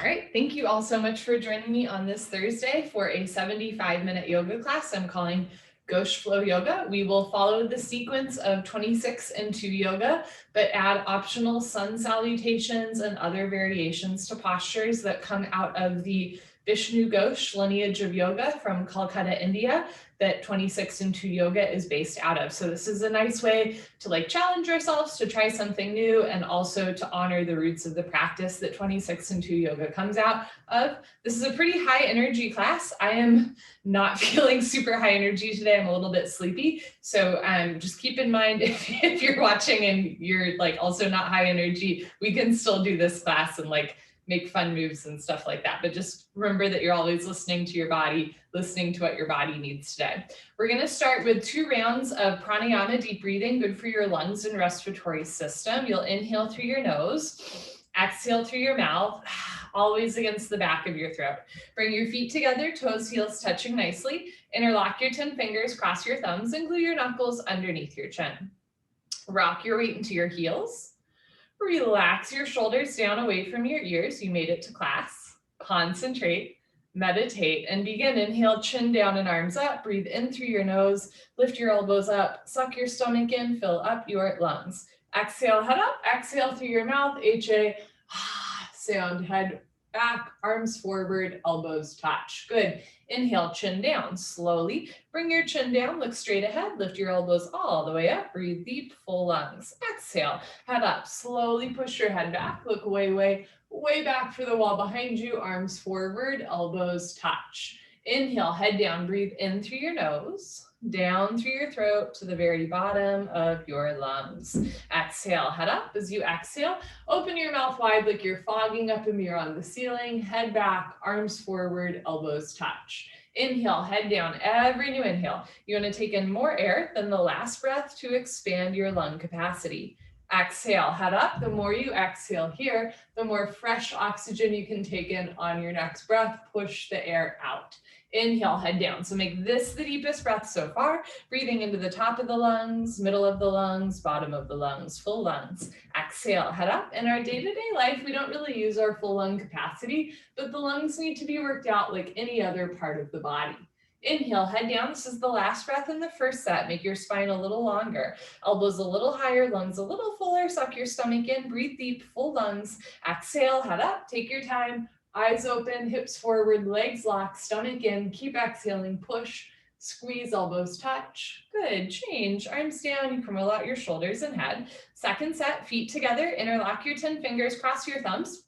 right, thank you all so much for joining me on this Thursday for a 75-minute yoga class I'm calling Ghosh Flow Yoga. We will follow the sequence of 26 and 2 yoga, but add optional sun salutations and other variations to postures that come out of the Vishnu Ghosh lineage of yoga from Calcutta, India, that 26 and 2 yoga is based out of. So this is a nice way to challenge ourselves to try something new and also to honor the roots of the practice that 26 and 2 yoga comes out of. This is a pretty high energy class. I am not feeling super high energy today. I'm a little bit sleepy. So just keep in mind if you're watching and you're also not high energy, we can still do this class and make fun moves and stuff like that. But just remember that you're always listening to your body, listening to what your body needs today. We're going to start with 2 rounds of pranayama, deep breathing, good for your lungs and respiratory system. You'll inhale through your nose, exhale through your mouth, always against the back of your throat. Bring your feet together, toes, heels touching nicely. Interlock your 10 fingers, cross your thumbs, and glue your knuckles underneath your chin. Rock your weight into your heels. Relax your shoulders down away from your ears. You made it to class. Concentrate, meditate, and begin. Inhale, chin down and arms up. Breathe in through your nose. Lift your elbows up. Suck your stomach in. Fill up your lungs. Exhale, head up. Exhale through your mouth. HA, sound, head back, arms forward, elbows touch. Good. Inhale, chin down. Slowly bring your chin down, look straight ahead, lift your elbows all the way up, breathe deep, full lungs. Exhale, head up, slowly push your head back, look way back for the wall behind you, arms forward, elbows touch. Inhale, head down, breathe in through your nose, down through your throat to the very bottom of your lungs. Exhale, head up. As you exhale, open your mouth wide like you're fogging up a mirror on the ceiling. Head back, arms forward, elbows touch. Inhale, head down. Every new inhale, you want to take in more air than the last breath to expand your lung capacity. Exhale, head up. The more you exhale here, the more fresh oxygen you can take in on your next breath. Push the air out. Inhale, head down. So make this the deepest breath so far. Breathing into the top of the lungs, middle of the lungs, bottom of the lungs, full lungs. Exhale, head up. In our day-to-day life, we don't really use our full lung capacity, but the lungs need to be worked out like any other part of the body. Inhale, head down. This is the last breath in the first set. Make your spine a little longer. Elbows a little higher, lungs a little fuller. Suck your stomach in. Breathe deep, full lungs. Exhale, head up. Take your time. Eyes open, hips forward, legs locked, stomach in. Keep exhaling. Push, squeeze, elbows touch. Good. Change. Arms down. You can roll out your shoulders and head. Second set, feet together. Interlock your 10 fingers. Cross your thumbs.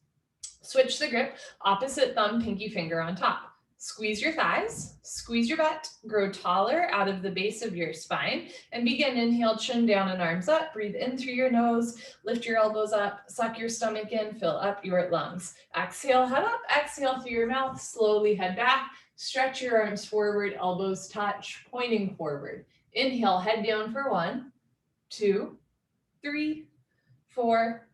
Switch the grip. Opposite thumb, pinky finger on top. Squeeze your thighs, squeeze your butt, grow taller out of the base of your spine, and begin. Inhale, chin down and arms up. Breathe in through your nose, lift your elbows up, suck your stomach in, fill up your lungs. Exhale, head up, exhale through your mouth, slowly head back, stretch your arms forward, elbows touch, pointing forward. Inhale, head down for 1, 2, 3, 4,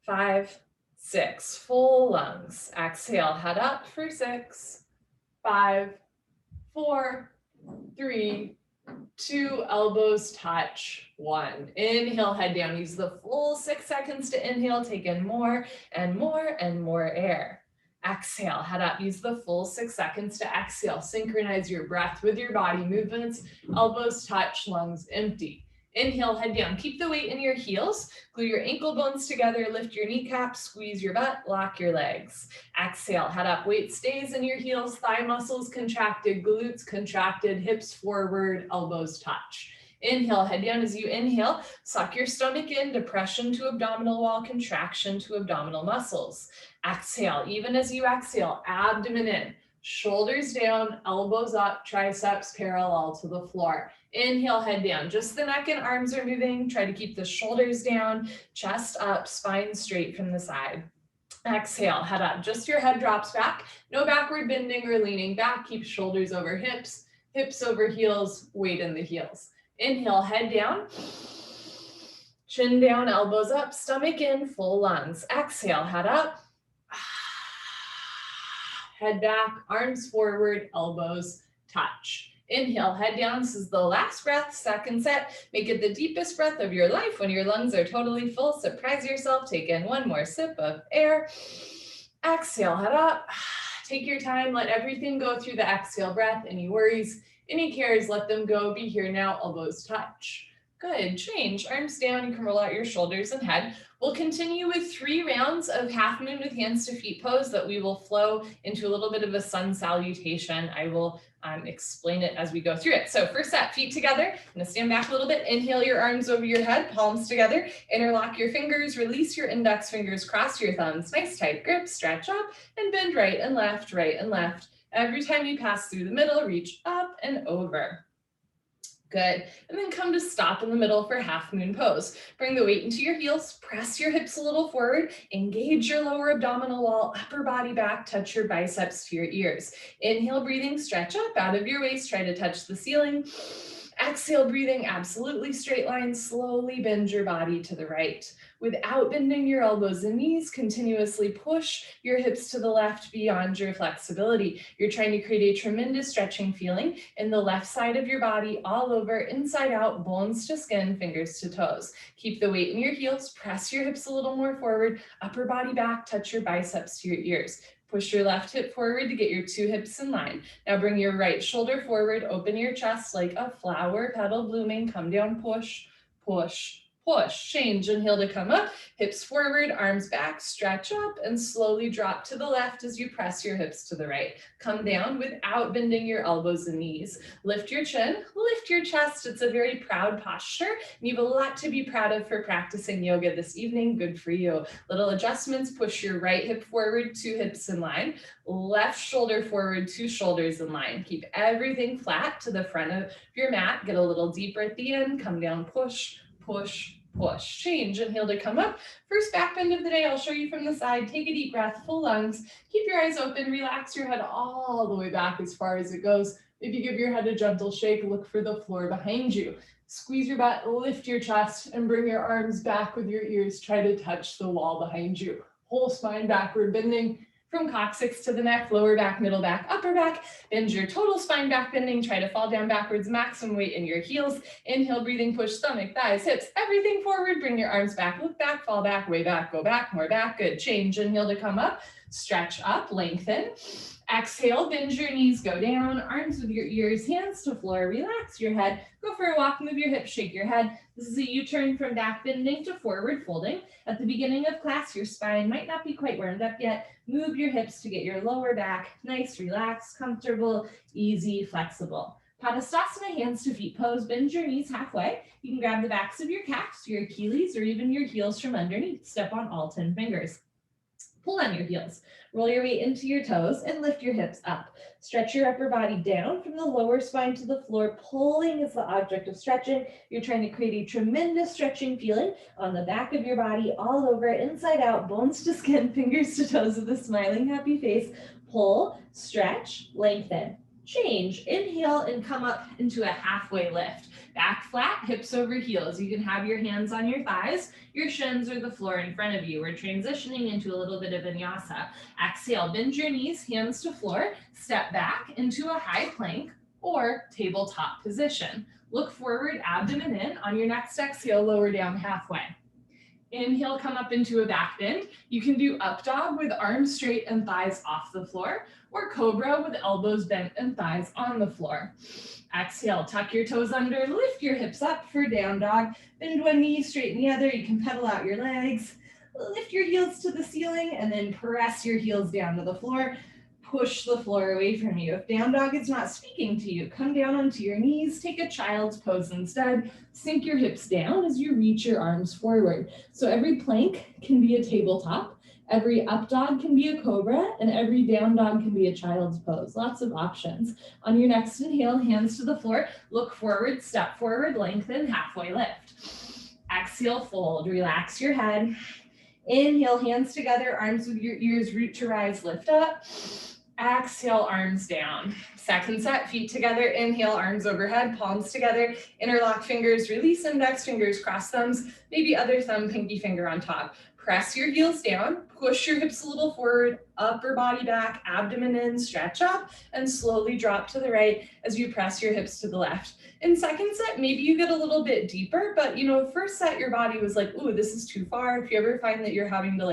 5, 6. Full lungs. Exhale, head up for 6, 5, 4, 3, 2, elbows touch, 1. Inhale, head down. Use the full 6 seconds to inhale. Take in more and more and more air. Exhale, head up. Use the full 6 seconds to exhale. Synchronize your breath with your body movements. Elbows touch, lungs empty. Inhale, head down. Keep the weight in your heels. Glue your ankle bones together. Lift your kneecaps. Squeeze your butt. Lock your legs. Exhale, head up. Weight stays in your heels. Thigh muscles contracted. Glutes contracted. Hips forward. Elbows touch. Inhale, head down. As you inhale, suck your stomach in. Depression to abdominal wall. Contraction to abdominal muscles. Exhale. Even as you exhale, abdomen in. Shoulders down, elbows up, triceps parallel to the floor. Inhale, head down. Just the neck and arms are moving. Try to keep the shoulders down, chest up, spine straight from the side. Exhale, head up. Just your head drops back. No backward bending or leaning back. Keep shoulders over hips, hips over heels, weight in the heels. Inhale, head down. Chin down, elbows up, stomach in, full lungs. Exhale, head up. Head back, arms forward, elbows touch. Inhale, head down. This is the last breath, second set. Make it the deepest breath of your life when your lungs are totally full. Surprise yourself. Take in one more sip of air. Exhale, head up. Take your time, let everything go through the exhale breath. Any worries, any cares, let them go. Be here now, elbows touch. Good, change, arms down, you can roll out your shoulders and head. We'll continue with 3 rounds of half moon with hands to feet pose that we will flow into a little bit of a sun salutation. I will explain it as we go through it. So first set, feet together. I'm gonna stand back a little bit. Inhale your arms over your head, palms together. Interlock your fingers, release your index fingers, cross your thumbs. Nice tight grip, stretch up and bend right and left, right and left. Every time you pass through the middle, reach up and over. Good. And then come to stop in the middle for half moon pose. Bring the weight into your heels, press your hips a little forward, engage your lower abdominal wall, upper body back, touch your biceps to your ears. Inhale, breathing, stretch up out of your waist, try to touch the ceiling. Exhale, breathing, absolutely straight line, slowly bend your body to the right. Without bending your elbows and knees, continuously push your hips to the left beyond your flexibility. You're trying to create a tremendous stretching feeling in the left side of your body, all over, inside out, bones to skin, fingers to toes. Keep the weight in your heels, press your hips a little more forward, upper body back, touch your biceps to your ears. Push your left hip forward to get your 2 hips in line. Now bring your right shoulder forward, open your chest like a flower petal blooming, come down, push, push, push. Change, inhale to come up, hips forward, arms back, stretch up, and slowly drop to the left as you press your hips to the right. Come down without bending your elbows and knees. Lift your chin, lift your chest. It's a very proud posture, and you have a lot to be proud of for practicing yoga this evening. Good for you. Little adjustments, push your right hip forward, 2 hips in line, left shoulder forward, 2 shoulders in line. Keep everything flat to the front of your mat. Get a little deeper at the end, come down, push, push, push. Change, inhale to come up. First back bend of the day, I'll show you from the side. Take a deep breath, full lungs. Keep your eyes open, relax your head all the way back as far as it goes. Maybe give your head a gentle shake, look for the floor behind you. Squeeze your butt, lift your chest, and bring your arms back with your ears. Try to touch the wall behind you. Whole spine backward bending. From coccyx to the neck, lower back, middle back, upper back. Bend your total spine back bending. Try to fall down backwards, maximum weight in your heels. Inhale, breathing, push stomach, thighs, hips, everything forward. Bring your arms back, look back, fall back, way back, go back, more back. Good. Change, inhale to come up, stretch up, lengthen. Exhale, bend your knees, go down, arms with your ears, hands to floor, relax your head. Go for a walk, move your hips, shake your head. This is a U-turn from back bending to forward folding. At the beginning of class, your spine might not be quite warmed up yet. Move your hips to get your lower back nice, relaxed, comfortable, easy, flexible. Padasana, hands to feet pose. Bend your knees halfway. You can grab the backs of your calves, your Achilles, or even your heels from underneath. Step on all 10 fingers. Pull on your heels. Roll your weight into your toes and lift your hips up. Stretch your upper body down from the lower spine to the floor. Pulling is the object of stretching. You're trying to create a tremendous stretching feeling on the back of your body, all over, inside out, bones to skin, fingers to toes with a smiling, happy face. Pull, stretch, lengthen. Change, inhale and come up into a halfway lift. Back flat, hips over heels. You can have your hands on your thighs, your shins or the floor in front of you. We're transitioning into a little bit of vinyasa. Exhale, bend your knees, hands to floor, step back into a high plank or tabletop position. Look forward, abdomen in. On your next exhale, lower down halfway. Inhale, come up into a back bend. You can do up dog with arms straight and thighs off the floor, or cobra with elbows bent and thighs on the floor. Exhale, tuck your toes under, lift your hips up for down dog. Bend one knee, straighten the other. You can pedal out your legs. Lift your heels to the ceiling and then press your heels down to the floor. Push the floor away from you. If down dog is not speaking to you, come down onto your knees, take a child's pose instead. Sink your hips down as you reach your arms forward. So every plank can be a tabletop, every up dog can be a cobra, and every down dog can be a child's pose. Lots of options. On your next inhale, hands to the floor, look forward, step forward, lengthen, halfway lift. Exhale, fold, relax your head. Inhale, hands together, arms with your ears, root to rise, lift up. Exhale, arms down. Second set, feet together. Inhale, arms overhead, palms together. Interlock fingers, release index fingers, cross thumbs, maybe other thumb, pinky finger on top. Press your heels down, push your hips a little forward, upper body back, abdomen in, stretch up, and slowly drop to the right as you press your hips to the left. In second set, maybe you get a little bit deeper, but first set your body was like, ooh, this is too far. If you ever find that you're having to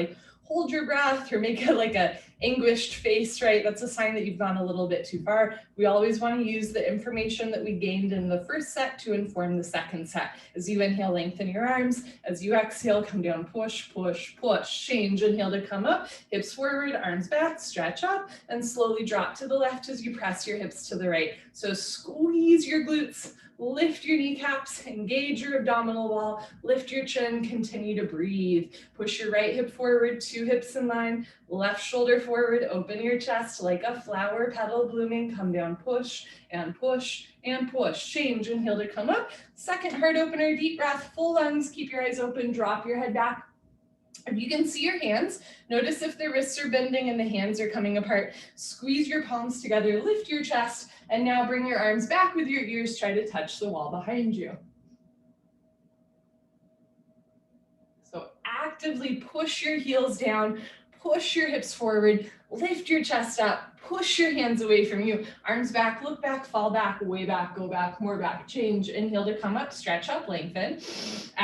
hold your breath or make it like a anguished face, right? That's a sign that you've gone a little bit too far. We always want to use the information that we gained in the first set to inform the second set. As you inhale, lengthen your arms. As you exhale, come down, push, push, push. Change, inhale to come up, hips forward, arms back, stretch up, and slowly drop to the left as you press your hips to the right. So squeeze your glutes, lift your kneecaps, engage your abdominal wall, lift your chin, continue to breathe. Push your right hip forward, 2 hips in line, left shoulder forward, open your chest like a flower petal blooming, come down, push and push and push. Change, inhale to come up. Second heart opener, deep breath, full lungs, keep your eyes open, drop your head back. If you can see your hands, notice if the wrists are bending and the hands are coming apart. Squeeze your palms together, lift your chest, and now bring your arms back with your ears. Try to touch the wall behind you. So actively push your heels down, push your hips forward, lift your chest up, push your hands away from you. Arms back, look back, fall back, way back, go back, more back. Change, inhale to come up, stretch up, lengthen.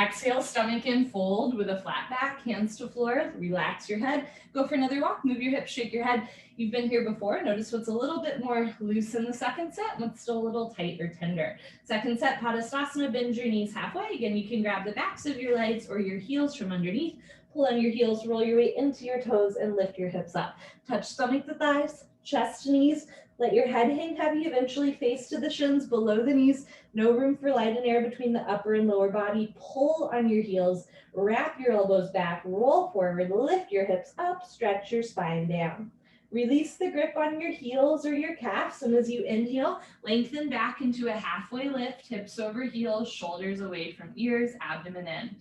Exhale, stomach in, fold with a flat back, hands to floor, relax your head. Go for another walk, move your hips, shake your head. You've been here before. Notice what's a little bit more loose in the second set and what's still a little tight or tender. Second set, Padasana, bend your knees halfway. Again, you can grab the backs of your legs or your heels from underneath. Pull on your heels, roll your weight into your toes and lift your hips up. Touch stomach to thighs, chest to knees. Let your head hang heavy, eventually face to the shins, below the knees. No room for light and air between the upper and lower body. Pull on your heels, wrap your elbows back, roll forward, lift your hips up, stretch your spine down. Release the grip on your heels or your calves, and as you inhale, lengthen back into a halfway lift, hips over heels, shoulders away from ears, abdomen in.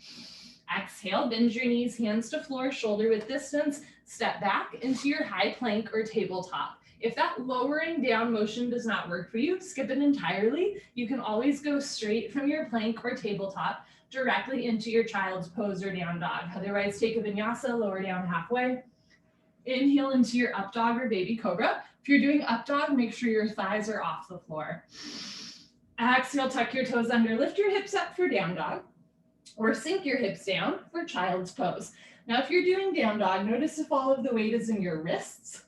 Exhale, bend your knees, hands to floor, shoulder width distance, step back into your high plank or tabletop. If that lowering down motion does not work for you, skip it entirely. You can always go straight from your plank or tabletop directly into your child's pose or down dog. Otherwise, take a vinyasa, lower down halfway. Inhale into your up dog or baby cobra. If you're doing up dog, make sure your thighs are off the floor. Exhale, tuck your toes under, lift your hips up for down dog, or sink your hips down for child's pose. Now, if you're doing down dog, notice if all of the weight is in your wrists.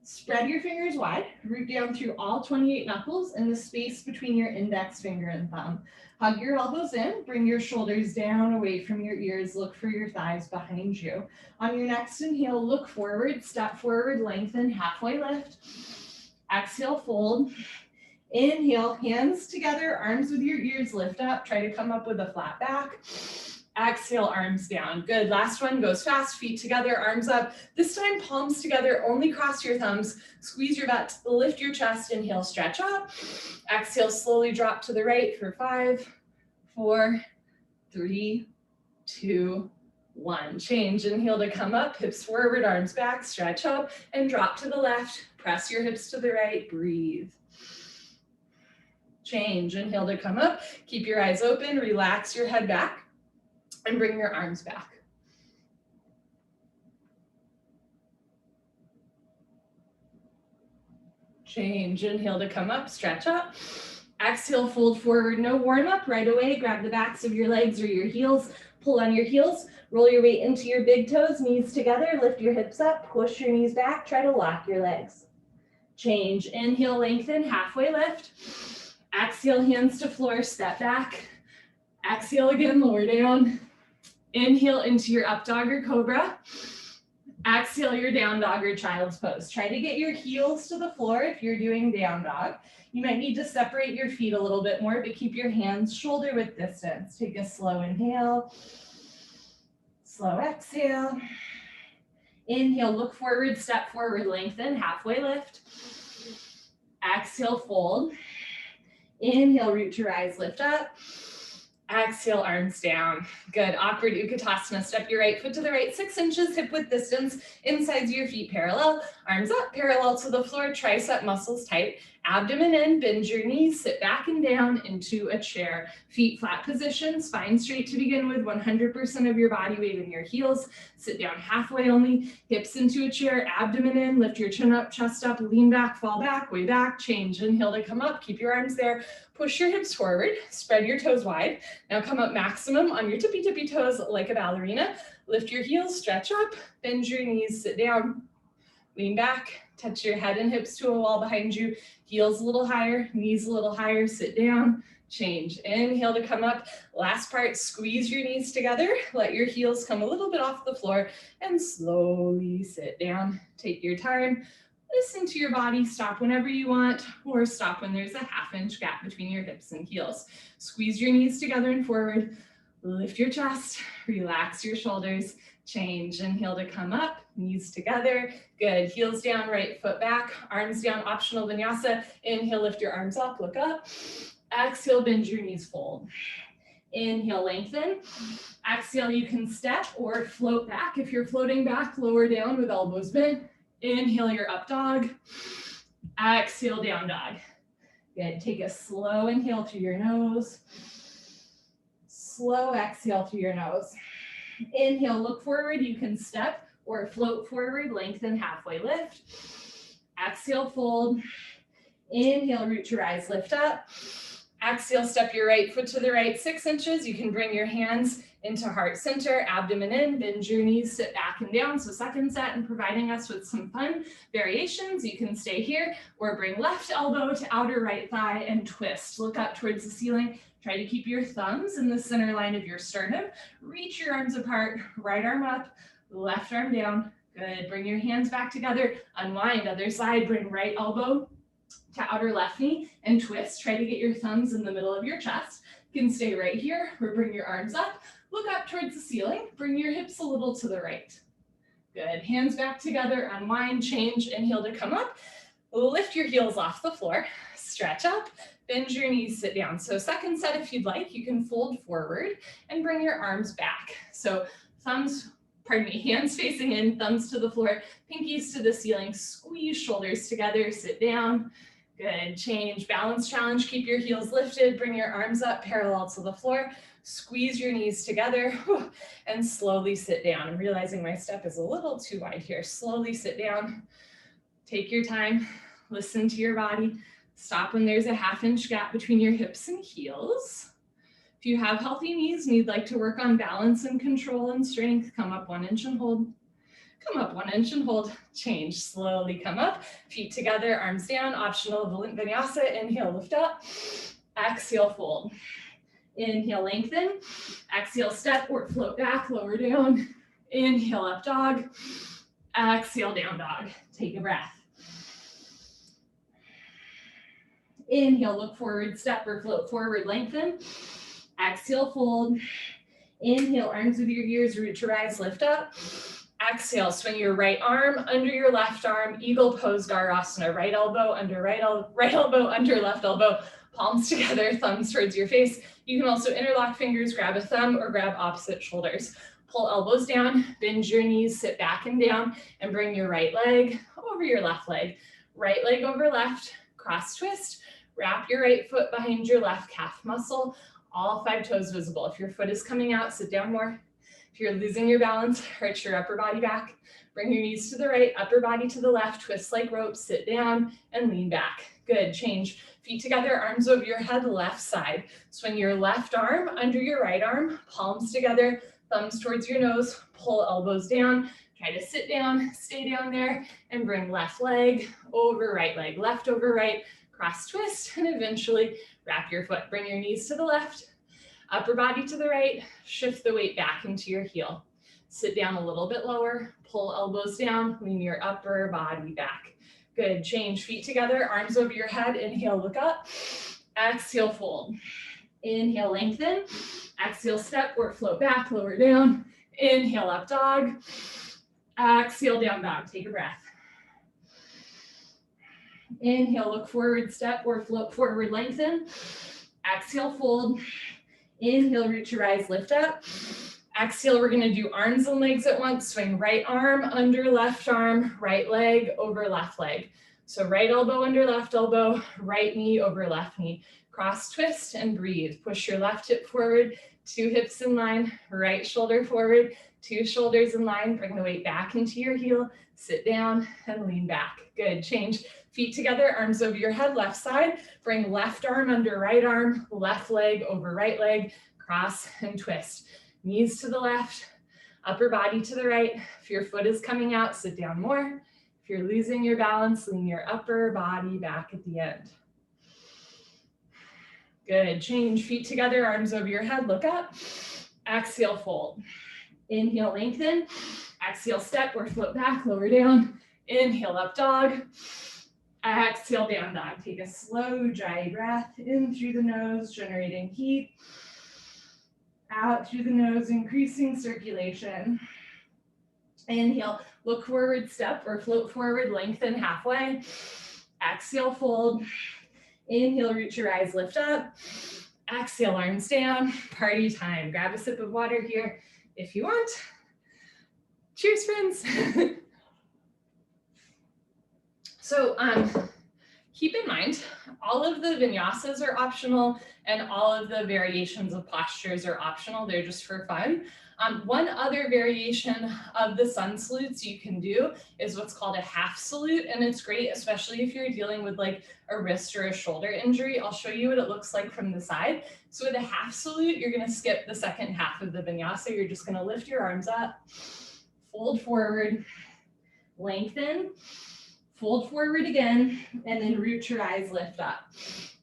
Spread your fingers wide, root down through all 28 knuckles and the space between your index finger and thumb. Hug your elbows in, bring your shoulders down away from your ears, look for your thighs behind you. On your next inhale, look forward, step forward, lengthen, halfway lift. Exhale, fold. Inhale, hands together, arms with your ears, lift up, try to come up with a flat back. Exhale, arms down. Good. Last one goes fast, feet together, arms up. This time, palms together, only cross your thumbs, squeeze your butt, lift your chest, inhale, stretch up. Exhale, slowly drop to the right for 5, 4, 3, 2, 1. Change, inhale to come up, hips forward, arms back, stretch up, and drop to the left. Press your hips to the right, breathe. Change, inhale to come up, keep your eyes open, relax your head back, and bring your arms back. Change, inhale to come up, stretch up. Exhale, fold forward, no warm up, right away, grab the backs of your legs or your heels, pull on your heels, roll your weight into your big toes, knees together, lift your hips up, push your knees back, try to lock your legs. Change, inhale, lengthen, halfway lift. Exhale, hands to floor, step back. Exhale again, lower down. Inhale into your up dog or cobra. Exhale your down dog or child's pose. Try to get your heels to the floor if you're doing down dog. You might need to separate your feet a little bit more, but keep your hands shoulder width distance. Take a slow inhale. Slow exhale. Inhale, look forward, step forward, lengthen, halfway lift. Exhale, fold. Inhale, root to rise, lift up. Exhale, arms down. Good. Awkward Utkatasana. Step your right foot to the right, 6 inches, hip width distance, insides your feet parallel. Arms up, parallel to the floor, tricep muscles tight. Abdomen in, bend your knees, sit back and down into a chair. Feet flat position, spine straight to begin with, 100% of your body weight in your heels. Sit down halfway only, hips into a chair, abdomen in, lift your chin up, chest up, lean back, fall back, way back, change. Inhale to come up, keep your arms there, push your hips forward, spread your toes wide. Now come up maximum on your tippy toes like a ballerina. Lift your heels, stretch up, bend your knees, sit down, lean back, touch your head and hips to a wall behind you, heels a little higher, knees a little higher, sit down, change. Inhale to come up. Last part, squeeze your knees together, let your heels come a little bit off the floor, and slowly sit down. Take your time, listen to your body, stop whenever you want, or stop when there's a ½ inch gap between your hips and heels. Squeeze your knees together and forward, lift your chest, relax your shoulders, change. Inhale to come up, knees together. Good, heels down, right foot back, arms down, optional vinyasa. Inhale, lift your arms up, look up. Exhale, bend your knees, fold. Inhale, lengthen. Exhale, you can step or float back. If you're floating back, lower down with elbows bent. Inhale, your up dog. Exhale, down dog. Good, take a slow inhale through your nose. Slow exhale through your nose. Inhale, look forward, you can step or float forward, lengthen, halfway lift. Exhale, fold. Inhale, root to rise, lift up. Exhale, step your right foot to the right 6 inches. You can bring your hands into heart center, abdomen in, bend your knees, sit back and down. So second set and providing us with some fun variations. You can stay here or bring left elbow to outer right thigh and twist. Look up towards the ceiling. Try to keep your thumbs in the center line of your sternum. Reach your arms apart, right arm up, left arm down. Good, bring your hands back together, unwind, other side, bring right elbow to outer left knee and twist. Try to get your thumbs in the middle of your chest. You can stay right here or bring your arms up, look up towards the ceiling, bring your hips a little to the right. Good, hands back together, unwind, change, inhale to come up. Lift your heels off the floor, stretch up, bend your knees, sit down. So second set, if you'd like, you can fold forward and bring your arms back. So hands facing in, thumbs to the floor, pinkies to the ceiling, squeeze shoulders together, sit down. Good, change, balance challenge, keep your heels lifted, bring your arms up parallel to the floor, squeeze your knees together, and slowly sit down. I'm realizing my step is a little too wide here. Slowly sit down, take your time, listen to your body. Stop when there's a ½ inch gap between your hips and heels. If you have healthy knees and you'd like to work on balance and control and strength, come up 1 inch and hold. Come up 1 inch and hold. Change, slowly come up. Feet together, arms down, optional vinyasa. Inhale, lift up. Exhale, fold. Inhale, lengthen. Exhale, step or float back, lower down. Inhale, up dog. Exhale, down dog. Take a breath. Inhale, look forward, step or float forward, lengthen. Exhale, fold. Inhale, arms with your ears, root to rise, lift up. Exhale, swing your right arm under your left arm, eagle pose, Dhanurasana. Right elbow under right elbow under left elbow, palms together, thumbs towards your face. You can also interlock fingers, grab a thumb, or grab opposite shoulders. Pull elbows down, bend your knees, sit back and down, and bring your right leg over your left leg. Right leg over left, cross twist. Wrap your right foot behind your left calf muscle, all 5 toes visible. If your foot is coming out, sit down more. If you're losing your balance, arch your upper body back. Bring your knees to the right, upper body to the left, twist like rope, sit down and lean back. Good, change. Feet together, arms over your head, left side. Swing your left arm under your right arm, palms together, thumbs towards your nose, pull elbows down. Try to sit down, stay down there, and bring left leg over right leg, left over right, cross twist, and eventually wrap your foot. Bring your knees to the left, upper body to the right, shift the weight back into your heel. Sit down a little bit lower, pull elbows down, lean your upper body back. Good, change, feet together, arms over your head, inhale, look up, exhale, fold. Inhale, lengthen, exhale, step or float back, lower down, inhale, up dog, exhale, down dog, take a breath. Inhale, look forward, step or float forward, lengthen. Exhale, fold. Inhale, root to rise, lift up. Exhale, we're gonna do arms and legs at once. Swing right arm under left arm, right leg over left leg. So right elbow under left elbow, right knee over left knee. Cross twist and breathe. Push your left hip forward, 2 hips in line, right shoulder forward, 2 shoulders in line. Bring the weight back into your heel, sit down and lean back. Good, change. Feet together, arms over your head, left side. Bring left arm under right arm, left leg over right leg, cross and twist. Knees to the left, upper body to the right. If your foot is coming out, sit down more. If you're losing your balance, lean your upper body back at the end. Good, change, feet together, arms over your head, look up. Exhale, fold. Inhale, lengthen. Exhale, step or float back, lower down. Inhale, up dog. Exhale, down dog. Take a slow, dry breath in through the nose, generating heat. Out through the nose, increasing circulation. Inhale, look forward, step or float forward, lengthen halfway. Exhale, fold. Inhale, root your eyes, lift up. Exhale, arms down. Party time. Grab a sip of water here if you want. Cheers, friends. So keep in mind, all of the vinyasas are optional and all of the variations of postures are optional. They're just for fun. One other variation of the sun salutes you can do is what's called a half salute, and it's great, especially if you're dealing with like a wrist or a shoulder injury. I'll show you what it looks like from the side. So with a half salute, you're gonna skip the second half of the vinyasa. You're just gonna lift your arms up, fold forward, lengthen, fold forward again, and then root your eyes, lift up.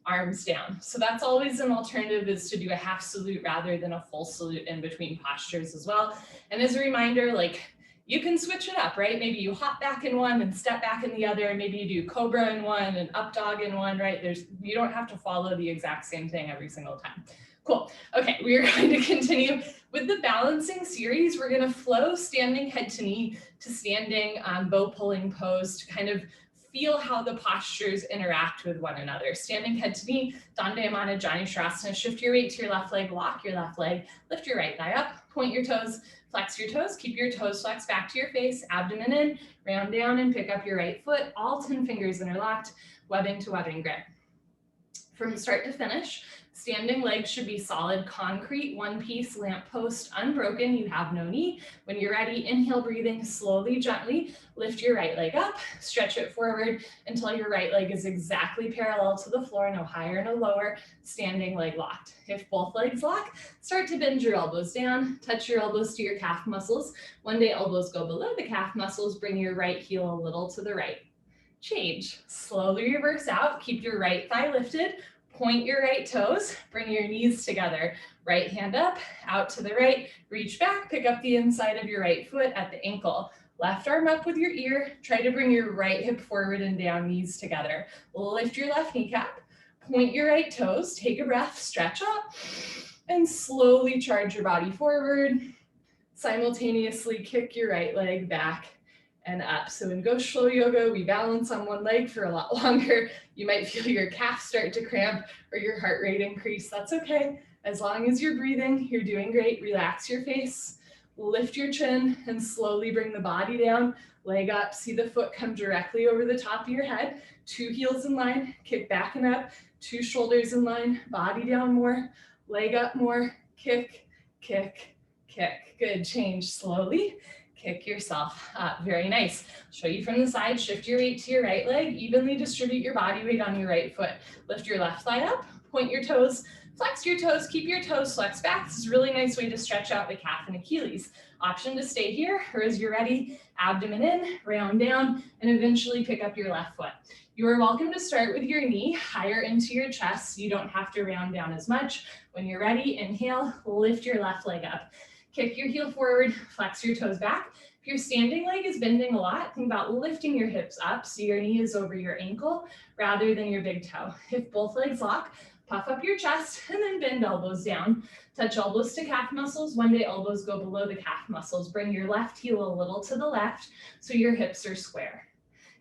Arms down. So that's always an alternative, is to do a half salute rather than a full salute in between postures as well. And as a reminder, like you can switch it up, right? Maybe you hop back in one and step back in the other. Maybe you do cobra in one and up dog in one, right? You don't have to follow the exact same thing every single time. Cool. Okay, we are going to continue with the balancing series. We're going to flow standing head to knee to standing bow pulling pose to kind of feel how the postures interact with one another. Standing head to knee, Dhanurasana, Jani-Shrasana. Shift your weight to your left leg, lock your left leg, lift your right thigh up, point your toes, flex your toes, keep your toes flexed back to your face, abdomen in, round down and pick up your right foot, all 10 fingers interlocked, webbing to webbing grip. From start to finish, standing legs should be solid concrete, one piece, lamp post, unbroken. You have no knee. When you're ready, inhale, breathing slowly, gently, lift your right leg up, stretch it forward until your right leg is exactly parallel to the floor, no higher, no lower, standing leg locked. If both legs lock, start to bend your elbows down, touch your elbows to your calf muscles. One day elbows go below the calf muscles, bring your right heel a little to the right. Change, slowly reverse out, keep your right thigh lifted, point your right toes, bring your knees together, right hand up, out to the right, reach back, pick up the inside of your right foot at the ankle, left arm up with your ear, try to bring your right hip forward and down, knees together, lift your left kneecap, point your right toes, take a breath, stretch up, and slowly charge your body forward, simultaneously kick your right leg back and up. So in Ghosh flow yoga, we balance on one leg for a lot longer. You might feel your calf start to cramp or your heart rate increase. That's okay. As long as you're breathing, you're doing great. Relax your face, lift your chin, and slowly bring the body down. Leg up, see the foot come directly over the top of your head. 2 heels in line, kick back and up. 2 shoulders in line, body down more, leg up more, kick, kick, kick. Good, change slowly. Kick yourself up, very nice. Show you from the side, shift your weight to your right leg, evenly distribute your body weight on your right foot. Lift your left thigh up, point your toes, flex your toes, keep your toes flexed back. This is a really nice way to stretch out the calf and Achilles. Option to stay here, or as you're ready, abdomen in, round down, and eventually pick up your left foot. You are welcome to start with your knee higher into your chest. You don't have to round down as much. When you're ready, inhale, lift your left leg up. Kick your heel forward, flex your toes back. If your standing leg is bending a lot, think about lifting your hips up so your knee is over your ankle rather than your big toe. If both legs lock, puff up your chest and then bend elbows down. Touch elbows to calf muscles. One day elbows go below the calf muscles. Bring your left heel a little to the left so your hips are square.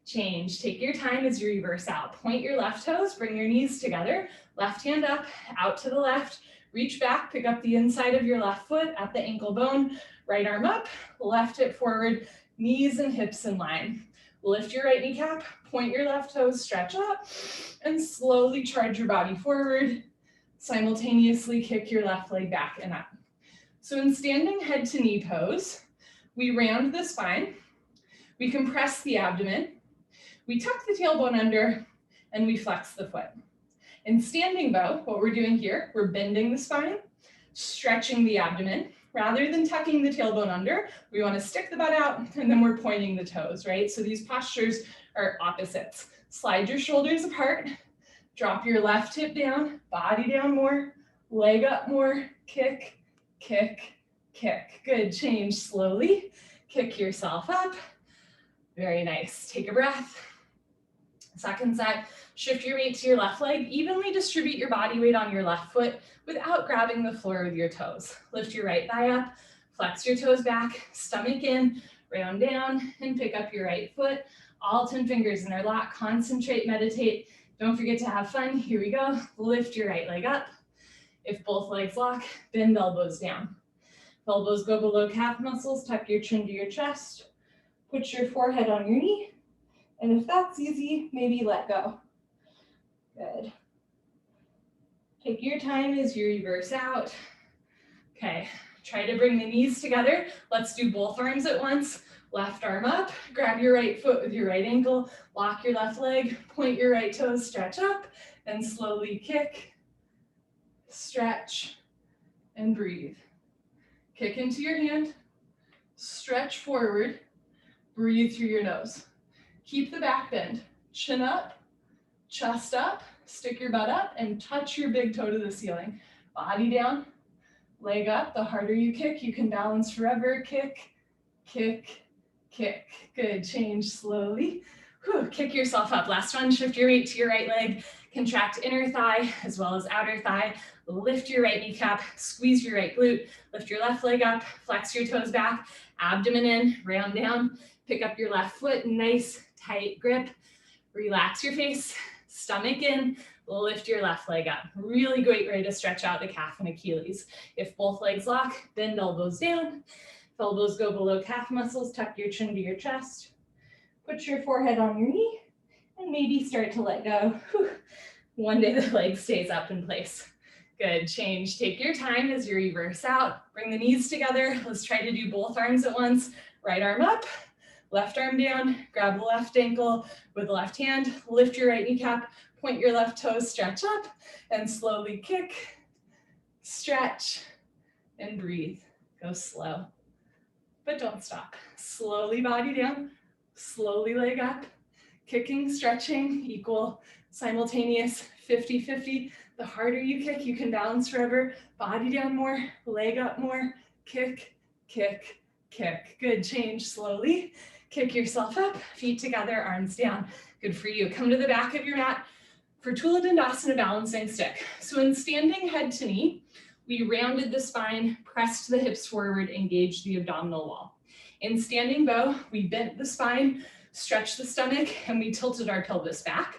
Change, take your time as you reverse out. Point your left toes, bring your knees together. Left hand up, out to the left. Reach back, pick up the inside of your left foot at the ankle bone, right arm up, left hip forward, knees and hips in line. Lift your right kneecap, point your left toes, stretch up, and slowly charge your body forward. Simultaneously kick your left leg back and up. So in standing head to knee pose, we round the spine, we compress the abdomen, we tuck the tailbone under, and we flex the foot. In standing bow, what we're doing here, we're bending the spine, stretching the abdomen. Rather than tucking the tailbone under, we want to stick the butt out, and then we're pointing the toes, right? So these postures are opposites. Slide your shoulders apart, drop your left hip down, body down more, leg up more, kick, kick, kick. Good, change slowly. Kick yourself up. Very nice. Take a breath. Second set, shift your weight to your left leg. Evenly distribute your body weight on your left foot without grabbing the floor with your toes. Lift your right thigh up, flex your toes back, stomach in, round down, and pick up your right foot. All 10 fingers interlock. Concentrate, meditate. Don't forget to have fun. Here we go. Lift your right leg up. If both legs lock, bend elbows down. If elbows go below calf muscles, tuck your chin to your chest. Put your forehead on your knee. And if that's easy, maybe let go. Good. Take your time as you reverse out. Okay, try to bring the knees together. Let's do both arms at once. Left arm up, grab your right foot with your right ankle, lock your left leg, point your right toes, stretch up, and slowly kick, stretch, and breathe. Kick into your hand, stretch forward, breathe through your nose. Keep the back bend, chin up, chest up, stick your butt up, and touch your big toe to the ceiling. Body down, leg up. The harder you kick, you can balance forever. Kick, kick, kick. Good, change slowly. Whew. Kick yourself up. Last one, shift your weight to your right leg. Contract inner thigh as well as outer thigh. Lift your right kneecap, squeeze your right glute, lift your left leg up, flex your toes back, abdomen in, round down, pick up your left foot, nice tight grip, relax your face, stomach in, lift your left leg up. Really great way to stretch out the calf and Achilles. If both legs lock, bend elbows down. If elbows go below calf muscles, tuck your chin to your chest. Put your forehead on your knee and maybe start to let go. Whew. One day the leg stays up in place. Good, change. Take your time as you reverse out. Bring the knees together. Let's try to do both arms at once. Right arm up, left arm down. Grab the left ankle with the left hand. Lift your right kneecap. Point your left toes, stretch up, and slowly kick, stretch, and breathe. Go slow, but don't stop. Slowly body down, slowly leg up. Kicking, stretching, equal, simultaneous, 50-50. The harder you kick, you can balance forever. Body down more, leg up more, kick, kick, kick. Good, change slowly. Kick yourself up, feet together, arms down. Good for you. Come to the back of your mat for Tula Dandasana balancing stick. So in standing head to knee, we rounded the spine, pressed the hips forward, engaged the abdominal wall. In standing bow, we bent the spine, stretched the stomach, and we tilted our pelvis back.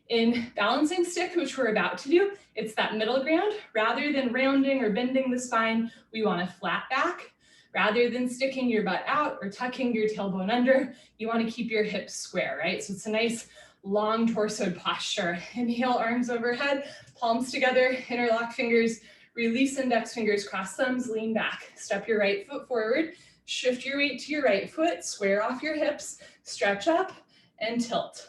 In balancing stick, which we're about to do, it's that middle ground. Rather than rounding or bending the spine, we want a flat back. Rather than sticking your butt out or tucking your tailbone under, you want to keep your hips square, right? So it's a nice long torsoed posture. Inhale, arms overhead, palms together, interlock fingers, release index fingers, cross thumbs, lean back. Step your right foot forward, shift your weight to your right foot, square off your hips, stretch up and tilt.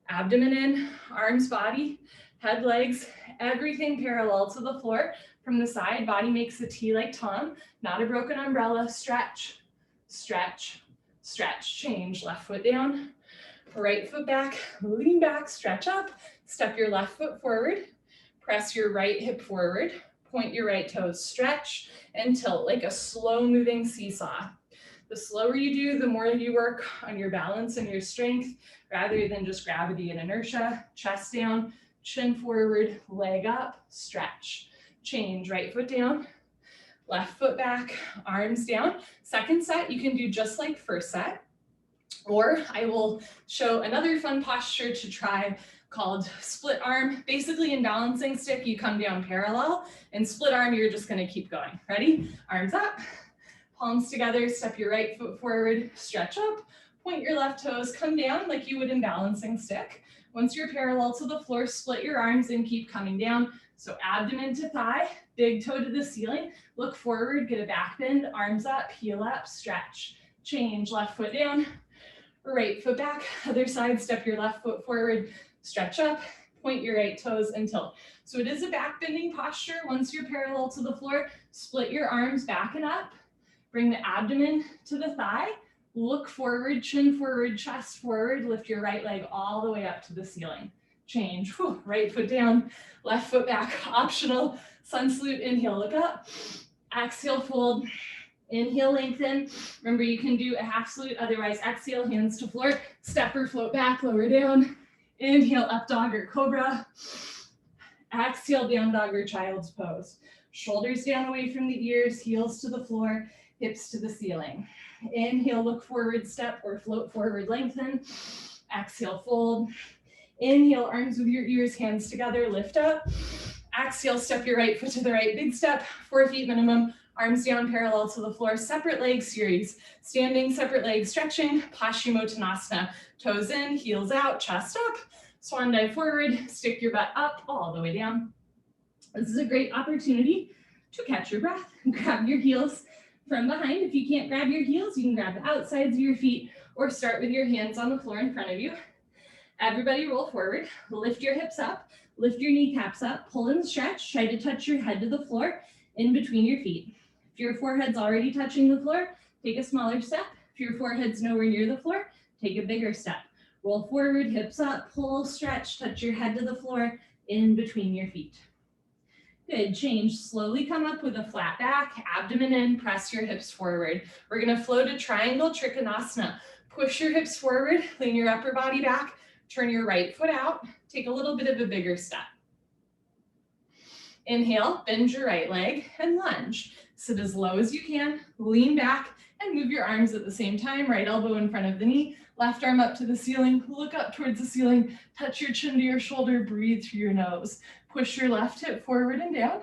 Abdomen in, arms, body, head, legs, everything parallel to the floor. From the side, body makes a T like Tom, not a broken umbrella. Stretch, stretch, stretch. Change, left foot down, right foot back, lean back, stretch up, step your left foot forward, press your right hip forward, point your right toes, stretch, and tilt like a slow moving seesaw. The slower you do, the more you work on your balance and your strength, rather than just gravity and inertia. Chest down, chin forward, leg up, stretch. Change, right foot down, left foot back, arms down. Second set, you can do just like first set, or I will show another fun posture to try called split arm. Basically in balancing stick, you come down parallel, and split arm, you're just gonna keep going. Ready? Arms up, palms together, step your right foot forward, stretch up, Point your left toes, come down like you would in balancing stick. Once you're parallel to the floor, split your arms and keep coming down. So abdomen to thigh, big toe to the ceiling. Look forward, get a back bend, arms up, heel up, stretch. Change, left foot down, right foot back, other side, step your left foot forward, stretch up, point your right toes and tilt. So it is a back bending posture. Once you're parallel to the floor, split your arms back and up, bring the abdomen to the thigh, look forward, chin forward, chest forward, lift your right leg all the way up to the ceiling. Change, whew, right foot down, left foot back, optional, sun salute, inhale, look up, exhale, fold, inhale, lengthen. Remember, you can do a half salute, otherwise exhale, hands to floor, step or float back, lower down, inhale, up dog or cobra, exhale, down dog or child's pose. Shoulders down away from the ears, heels to the floor, hips to the ceiling. Inhale, look forward, step or float forward, lengthen. Exhale, fold. Inhale, arms with your ears, hands together, lift up. Exhale, step your right foot to the right, big step, 4 feet minimum, arms down parallel to the floor, separate leg series. Standing, separate leg stretching, Hashimotanasana. Toes in, heels out, chest up. Swan dive forward, stick your butt up all the way down. This is a great opportunity to catch your breath. Grab your heels from behind. If you can't grab your heels, you can grab the outsides of your feet or start with your hands on the floor in front of you. Everybody roll forward, lift your hips up, lift your kneecaps up, pull and stretch, try to touch your head to the floor in between your feet. If your forehead's already touching the floor, take a smaller step. If your forehead's nowhere near the floor, take a bigger step. Roll forward, hips up, pull, stretch, touch your head to the floor in between your feet. Good, change, slowly come up with a flat back, abdomen in, press your hips forward. We're gonna flow to triangle Trichanasana. Push your hips forward, lean your upper body back, turn your right foot out, take a little bit of a bigger step. Inhale, bend your right leg and lunge. Sit as low as you can, lean back and move your arms at the same time, right elbow in front of the knee, left arm up to the ceiling, look up towards the ceiling, touch your chin to your shoulder, breathe through your nose. Push your left hip forward and down.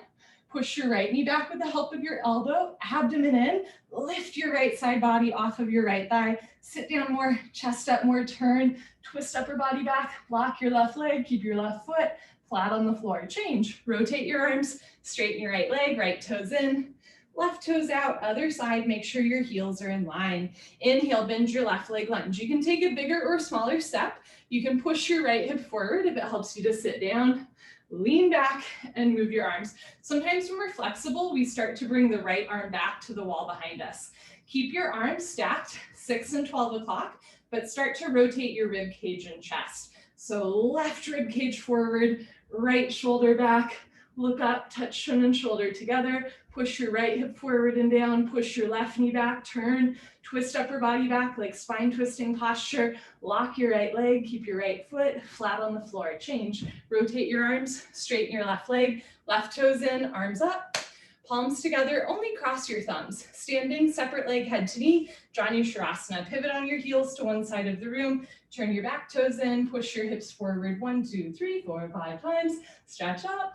Push your right knee back with the help of your elbow, abdomen in, lift your right side body off of your right thigh, sit down more, chest up more, turn, twist upper body back, block your left leg, keep your left foot flat on the floor. Change, rotate your arms, straighten your right leg, right toes in, left toes out, other side, make sure your heels are in line. Inhale, bend your left leg, lunge. You can take a bigger or smaller step. You can push your right hip forward if it helps you to sit down. Lean back and move your arms. Sometimes when we're flexible, we start to bring the right arm back to the wall behind us. Keep your arms stacked 6 and 12 o'clock, but start to rotate your rib cage and chest. So left rib cage forward, right shoulder back, look up, touch shin and shoulder together, push your right hip forward and down, push your left knee back, turn, twist upper body back like spine twisting posture, lock your right leg, keep your right foot flat on the floor. Change, rotate your arms, straighten your left leg, left toes in, arms up, palms together, only cross your thumbs. Standing, separate leg, head to knee, Dhanurasana. Pivot on your heels to one side of the room, turn your back toes in, push your hips forward 1, 2, 3, 4, 5 times, stretch up,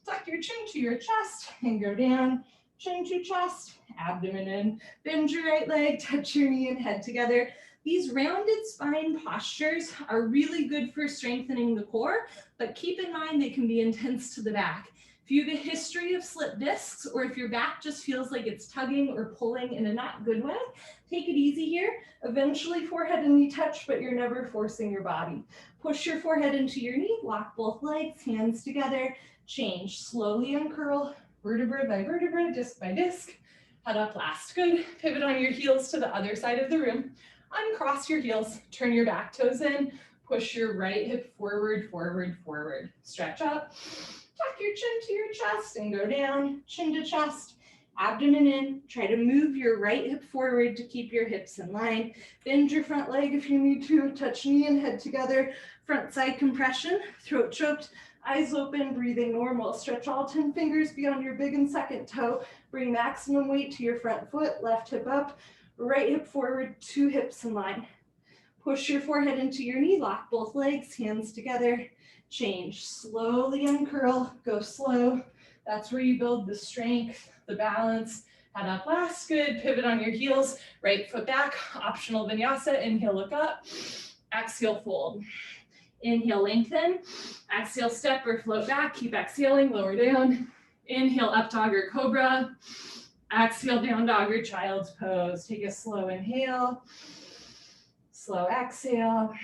tuck your chin to your chest and go down, chin to chest, abdomen in, bend your right leg, touch your knee and head together. These rounded spine postures are really good for strengthening the core, but keep in mind they can be intense to the back. If you have a history of slip discs, or if your back just feels like it's tugging or pulling in a not good way, take it easy here. Eventually forehead and knee touch, but you're never forcing your body. Push your forehead into your knee, lock both legs, hands together, change, slowly uncurl, vertebra by vertebra, disc by disc, head up last. Good, pivot on your heels to the other side of the room, uncross your heels, turn your back toes in, push your right hip forward, forward, forward, stretch up, tuck your chin to your chest and go down, chin to chest, abdomen in, try to move your right hip forward to keep your hips in line, bend your front leg if you need to, touch knee and head together, front side compression, throat choked, eyes open, breathing normal. Stretch all 10 fingers beyond your big and second toe. Bring maximum weight to your front foot, left hip up, right hip forward, 2 hips in line. Push your forehead into your knee, lock both legs, hands together. Change, slowly uncurl, go slow. That's where you build the strength, the balance, head up last, good. Pivot on your heels, right foot back, optional vinyasa, inhale, look up, exhale, fold. Inhale, lengthen, exhale, step or float back, keep exhaling, lower down. Inhale, up dog or cobra. Exhale, down dog or child's pose. Take a slow inhale, slow exhale.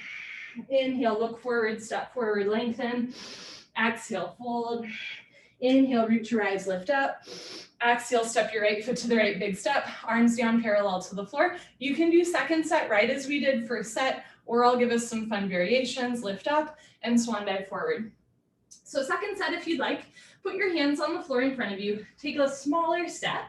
Inhale, look forward, step forward, lengthen. Exhale, fold. Inhale, root to rise, lift up. Exhale, step your right foot to the right, big step. Arms down parallel to the floor. You can do second set right as we did first set, or I'll give us some fun variations, lift up and swan dive forward. So second set, if you'd like, put your hands on the floor in front of you. Take a smaller step.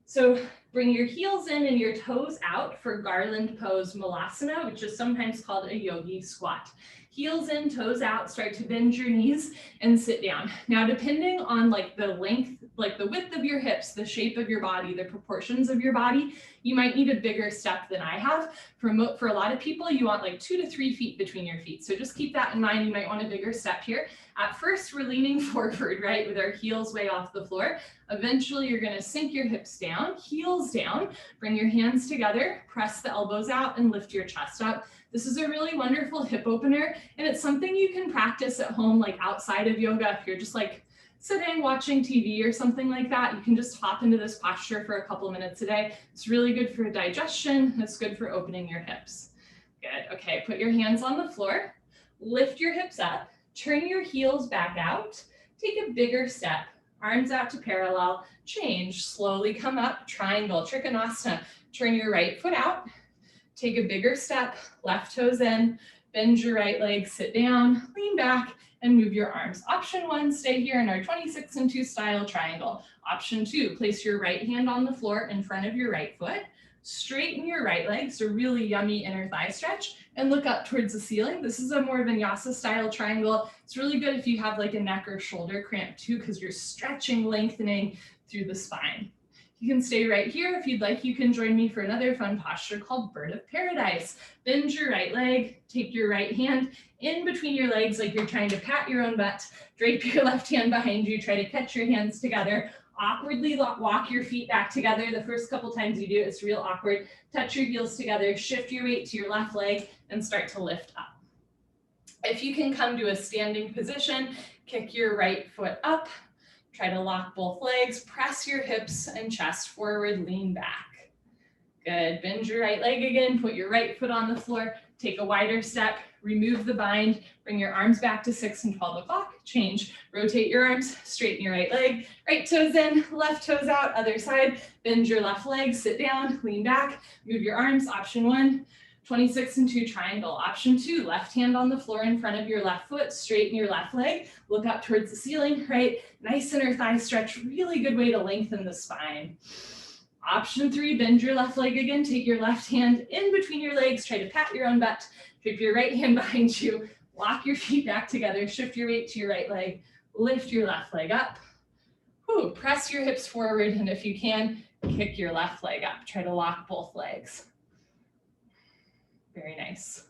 So bring your heels in and your toes out for Garland pose Malasana, which is sometimes called a yogi squat. Heels in, toes out, start to bend your knees and sit down. Now, depending on like the length, like the width of your hips, the shape of your body, the proportions of your body, you might need a bigger step than I have. For a lot of people, you want like 2 to 3 feet between your feet. So just keep that in mind. You might want a bigger step here. At first, we're leaning forward, right, with our heels way off the floor. Eventually, you're going to sink your hips down, heels down, bring your hands together, press the elbows out, and lift your chest up. This is a really wonderful hip opener, and it's something you can practice at home, like outside of yoga. If you're just like sitting, watching TV or something like that, you can just hop into this posture for a couple minutes a day. It's really good for digestion. It's good for opening your hips. Good. Okay, put your hands on the floor, lift your hips up, turn your heels back out, take a bigger step, arms out to parallel, change, slowly come up, triangle, Trichanasana, turn your right foot out, take a bigger step, left toes in, bend your right leg, sit down, lean back, and move your arms. Option 1, stay here in our 26 and 2 style triangle. Option 2, place your right hand on the floor in front of your right foot, straighten your right leg, so really yummy inner thigh stretch, and look up towards the ceiling. This is a more vinyasa style triangle. It's really good if you have like a neck or shoulder cramp too, because you're stretching, lengthening through the spine. You can stay right here. If you'd like, you can join me for another fun posture called Bird of Paradise. Bend your right leg, take your right hand in between your legs like you're trying to pat your own butt, drape your left hand behind you, try to catch your hands together, awkwardly walk your feet back together. The first couple times you do it, it's real awkward. Touch your heels together, shift your weight to your left leg, and start to lift up. If you can come to a standing position, kick your right foot up, try to lock both legs, press your hips and chest forward, lean back. Good, bend your right leg again, put your right foot on the floor, take a wider step, remove the bind, bring your arms back to 6 and 12 o'clock, change, rotate your arms, straighten your right leg, right toes in, left toes out, other side, bend your left leg, sit down, lean back, move your arms, option 1, 26 and 2 triangle. Option 2, left hand on the floor in front of your left foot, straighten your left leg, look up towards the ceiling, right? Nice inner thigh stretch, really good way to lengthen the spine. Option 3, bend your left leg again, take your left hand in between your legs, try to pat your own butt, drape your right hand behind you, lock your feet back together, shift your weight to your right leg, lift your left leg up. Whew, press your hips forward, and if you can, kick your left leg up. Try to lock both legs. Very nice.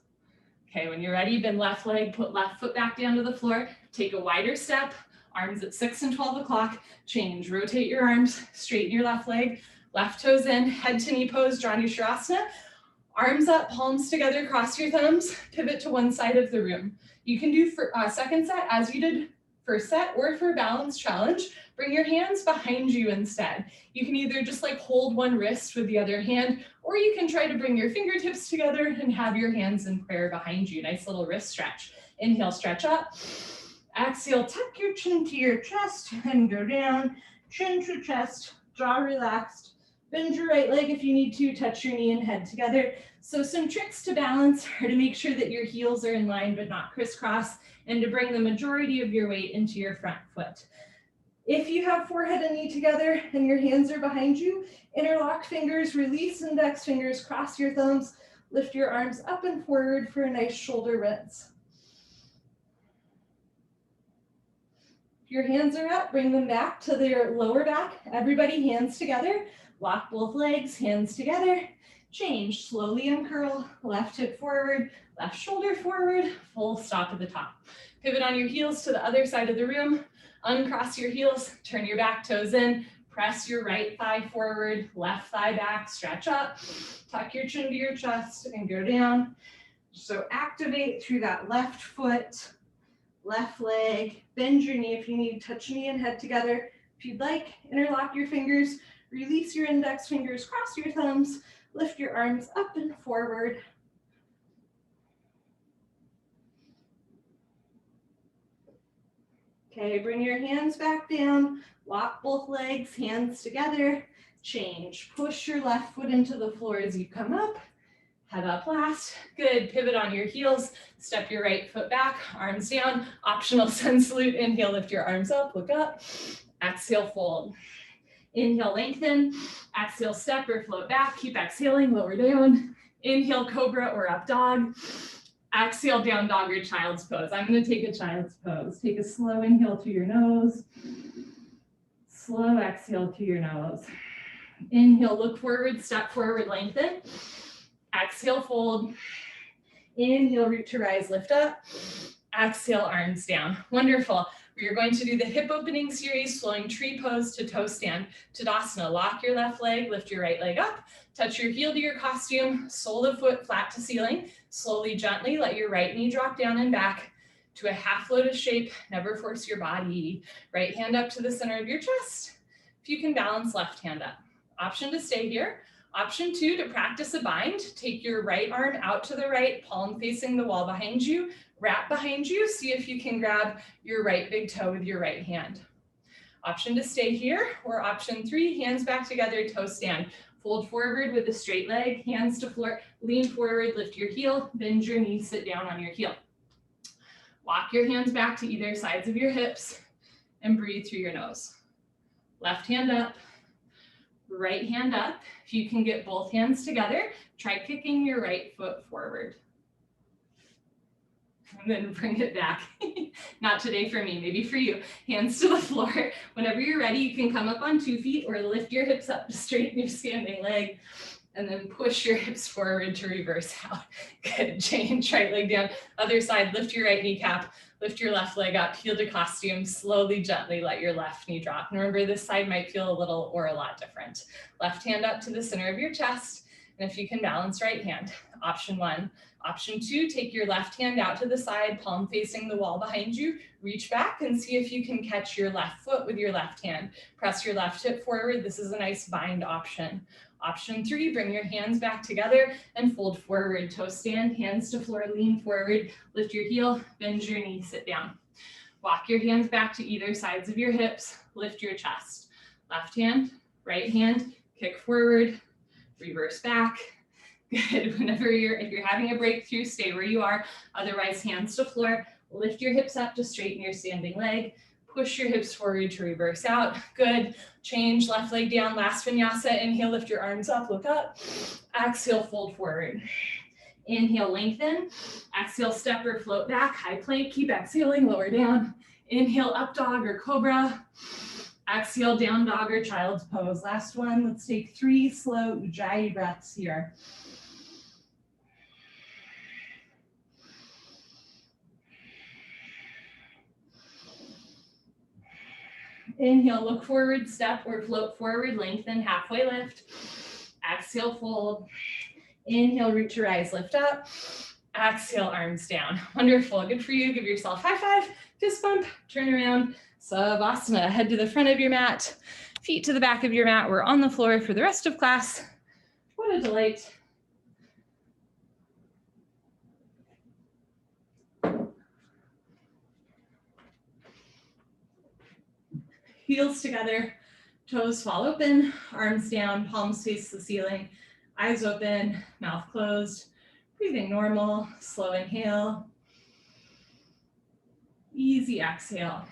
Okay, when you're ready, bend left leg, put left foot back down to the floor, take a wider step, arms at 6 and 12 o'clock, change, rotate your arms, straighten your left leg, left toes in, head to knee pose, Dhanurasana, arms up, palms together, cross your thumbs, pivot to one side of the room. You can do for second set as you did first set, or for a balance challenge, bring your hands behind you instead. You can either just like hold one wrist with the other hand, or you can try to bring your fingertips together and have your hands in prayer behind you. Nice little wrist stretch. Inhale, stretch up. Exhale, tuck your chin to your chest and go down. Chin to chest, jaw relaxed. Bend your right leg if you need to, touch your knee and head together. So some tricks to balance are to make sure that your heels are in line but not crisscross, and to bring the majority of your weight into your front foot. If you have forehead and knee together and your hands are behind you, interlock fingers, release index fingers, cross your thumbs, lift your arms up and forward for a nice shoulder rinse. If your hands are up, bring them back to their lower back. Everybody hands together, lock both legs, hands together, change, slowly uncurl, left hip forward, left shoulder forward, full stop at the top. Pivot on your heels to the other side of the room, uncross your heels, turn your back toes in, Press your right thigh forward, left thigh back, stretch up, tuck your chin to your chest and go down. So activate through that left foot, left leg, bend your knee if you need, touch knee and head together. If you'd like, interlock your fingers, release your index fingers, cross your thumbs, lift your arms up and forward. Okay, bring your hands back down, lock both legs, hands together, change. Push your left foot into the floor as you come up, head up last. Good, pivot on your heels, step your right foot back, arms down, optional sun salute. Inhale, lift your arms up, look up, exhale, fold. Inhale, lengthen, exhale, step or float back, keep exhaling, lower down. Inhale, cobra or up dog. Exhale, down dog or child's pose. I'm going to take a child's pose. Take a slow inhale to your nose. Slow exhale to your nose. Inhale, look forward, step forward, lengthen. Exhale, fold. Inhale, root to rise, lift up. Exhale, arms down. Wonderful. We are going to do the hip opening series, flowing tree pose to toe stand. Tadasana, lock your left leg, lift your right leg up, touch your heel to your costume, sole of foot flat to ceiling. Slowly, gently, let your right knee drop down and back to a half lotus shape. Never force your body. Right hand up to the center of your chest. If you can balance, left hand up. Option to stay here. Option 2, to practice a bind. Take your right arm out to the right, palm facing the wall behind you. Wrap behind you, see if you can grab your right big toe with your right hand. Option to stay here, or option 3, hands back together, toe stand. Fold forward with a straight leg, hands to floor, lean forward, lift your heel, bend your knee, sit down on your heel. Walk your hands back to either sides of your hips and breathe through your nose. Left hand up, right hand up. If you can get both hands together, try kicking your right foot forward. And then bring it back. Not today for me, maybe for you. Hands to the floor. Whenever you're ready, you can come up on 2 feet or lift your hips up to straighten your standing leg. And then push your hips forward to reverse out. Good, change, right leg down. Other side, lift your right kneecap, lift your left leg up, heel to costume, slowly, gently let your left knee drop. And remember, this side might feel a little or a lot different. Left hand up to the center of your chest. And if you can balance, right hand. Option 1. Option 2, take your left hand out to the side, palm facing the wall behind you. Reach back and see if you can catch your left foot with your left hand. Press your left hip forward. This is a nice bind option. Option 3, bring your hands back together and fold forward. Toe stand, hands to floor, lean forward, lift your heel, bend your knee, sit down. Walk your hands back to either sides of your hips, lift your chest. Left hand, right hand, kick forward, reverse back. Good. If you're having a breakthrough, stay where you are. Otherwise, hands to floor, lift your hips up to straighten your standing leg. Push your hips forward to reverse out. Good. Change, left leg down, last vinyasa. Inhale, lift your arms up, look up. Exhale, fold forward. Inhale, lengthen. Exhale, step or float back. High plank, keep exhaling, lower down. Inhale, up dog or cobra. Exhale, down dog or child's pose. Last one, let's take 3 slow Ujjayi breaths here. Inhale, look forward, step or float forward, lengthen, halfway lift. Exhale, fold. Inhale, root to rise, lift up. Exhale, arms down. Wonderful, good for you. Give yourself high five, fist bump, turn around. Savasana, head to the front of your mat, feet to the back of your mat. We're on the floor for the rest of class. What a delight. Heels together, toes fall open, arms down, palms face the ceiling, eyes open, mouth closed, breathing normal, slow inhale, easy exhale.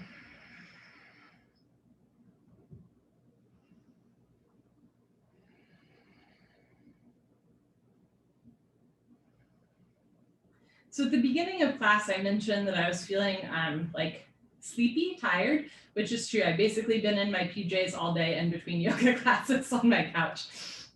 So at the beginning of class, I mentioned that I was feeling like sleepy, tired, which is true. I've basically been in my PJs all day in between yoga classes on my couch.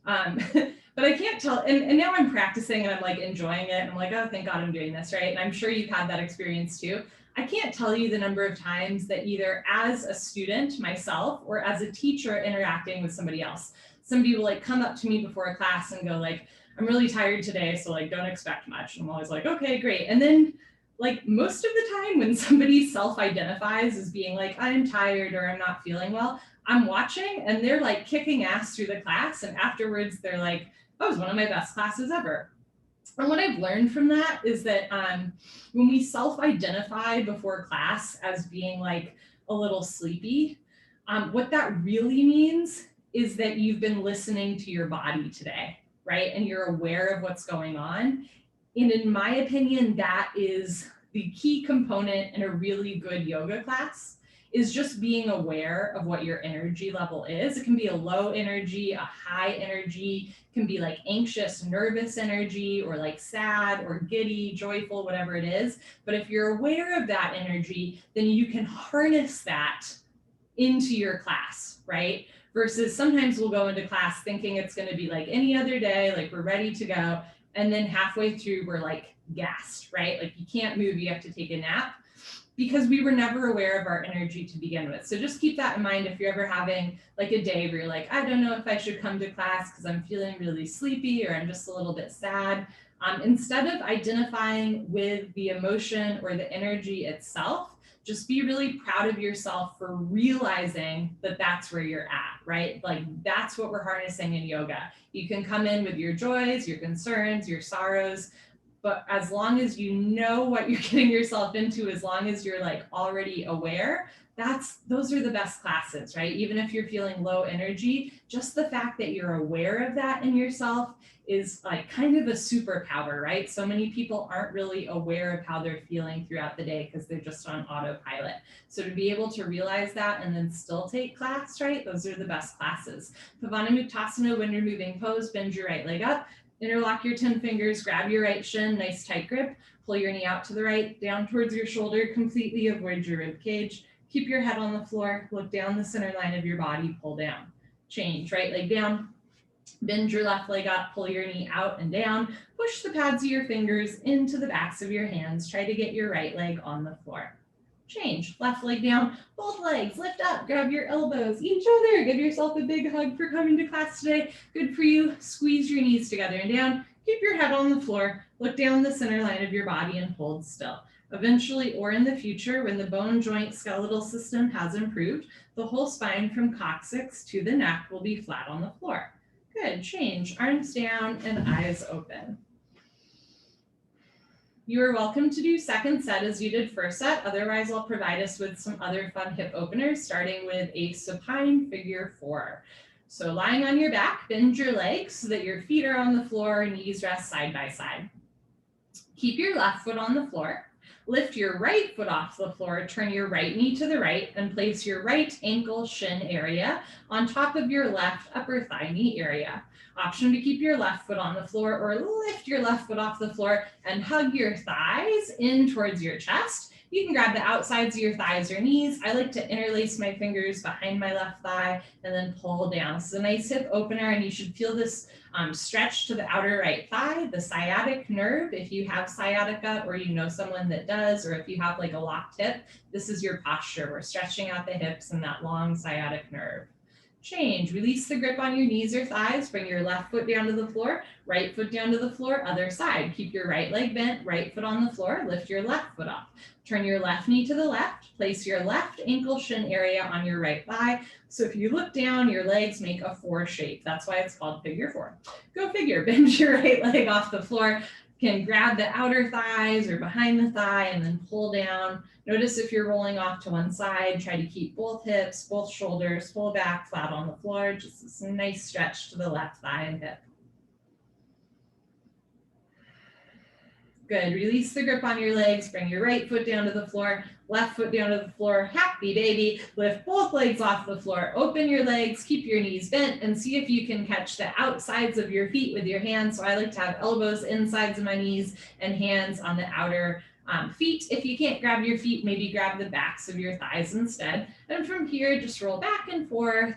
But I can't tell, and now I'm practicing and I'm like enjoying it. And I'm like, oh, thank God I'm doing this, right? And I'm sure you've had that experience too. I can't tell you the number of times that either as a student myself or as a teacher interacting with somebody else, somebody will like come up to me before a class and go like, I'm really tired today, so like don't expect much. And I'm always like, okay, great. And then like most of the time when somebody self-identifies as being like, I'm tired or I'm not feeling well, I'm watching and they're like kicking ass through the class. And afterwards they're like, that was one of my best classes ever. And what I've learned from that is that when we self-identify before class as being like a little sleepy, what that really means is that you've been listening to your body today, right? And you're aware of what's going on. And in my opinion, that is the key component in a really good yoga class, is just being aware of what your energy level is. It can be a low energy, a high energy, it can be like anxious, nervous energy, or like sad or giddy, joyful, whatever it is. But if you're aware of that energy, then you can harness that into your class, right? Versus sometimes we'll go into class thinking it's going to be like any other day, like we're ready to go. And then halfway through, we're like gassed, right? Like you can't move, you have to take a nap, because we were never aware of our energy to begin with. So just keep that in mind if you're ever having like a day where you're like, I don't know if I should come to class because I'm feeling really sleepy or I'm just a little bit sad. Instead of identifying with the emotion or the energy itself, just be really proud of yourself for realizing that that's where you're at, right? Like that's what we're harnessing in yoga. You can come in with your joys, your concerns, your sorrows, but as long as you know what you're getting yourself into, as long as you're like already aware, those are the best classes, right? Even if you're feeling low energy, just the fact that you're aware of that in yourself is like kind of a superpower, right? So many people aren't really aware of how they're feeling throughout the day because they're just on autopilot. So to be able to realize that and then still take class, right? Those are the best classes. Pavana when you're moving pose, bend your right leg up. Interlock your 10 fingers, grab your right shin, nice tight grip, pull your knee out to the right, down towards your shoulder, completely avoid your rib cage. Keep your head on the floor, look down the center line of your body, pull down. Change, right leg down, bend your left leg up, pull your knee out and down, push the pads of your fingers into the backs of your hands, try to get your right leg on the floor. Change, left leg down, both legs, lift up, grab your elbows, each other, give yourself a big hug for coming to class today. Good for you. Squeeze your knees together and down, keep your head on the floor, look down the center line of your body and hold still. Eventually, or in the future, when the bone joint skeletal system has improved, the whole spine from coccyx to the neck will be flat on the floor. Good, change, arms down and eyes open. You are welcome to do second set as you did first set. Otherwise, I'll provide us with some other fun hip openers, starting with a supine figure 4. So lying on your back, bend your legs so that your feet are on the floor, knees rest side by side. Keep your left foot on the floor. Lift your right foot off the floor, turn your right knee to the right, and place your right ankle shin area on top of your left upper thigh knee area. Option to keep your left foot on the floor or lift your left foot off the floor and hug your thighs in towards your chest. You can grab the outsides of your thighs or knees. I like to interlace my fingers behind my left thigh and then pull down. This is a nice hip opener, and you should feel this stretch to the outer right thigh, the sciatic nerve. If you have sciatica or you know someone that does, or if you have like a locked hip, this is your posture. We're stretching out the hips and that long sciatic nerve. Change, release the grip on your knees or thighs, bring your left foot down to the floor, right foot down to the floor, other side. Keep your right leg bent, right foot on the floor, lift your left foot up. Turn your left knee to the left, place your left ankle shin area on your right thigh. So if you look down, your legs make a 4 shape. That's why it's called figure 4. Go figure, bend your right leg off the floor. You can grab the outer thighs or behind the thigh and then pull down. Notice if you're rolling off to one side, try to keep both hips, both shoulders, full back, flat on the floor. Just this nice stretch to the left thigh and hip. Good, release the grip on your legs, bring your right foot down to the floor, left foot down to the floor, happy baby. Lift both legs off the floor, open your legs, keep your knees bent, and see if you can catch the outsides of your feet with your hands. So I like to have elbows insides of my knees and hands on the outer feet. If you can't grab your feet, maybe grab the backs of your thighs instead. And from here, just roll back and forth,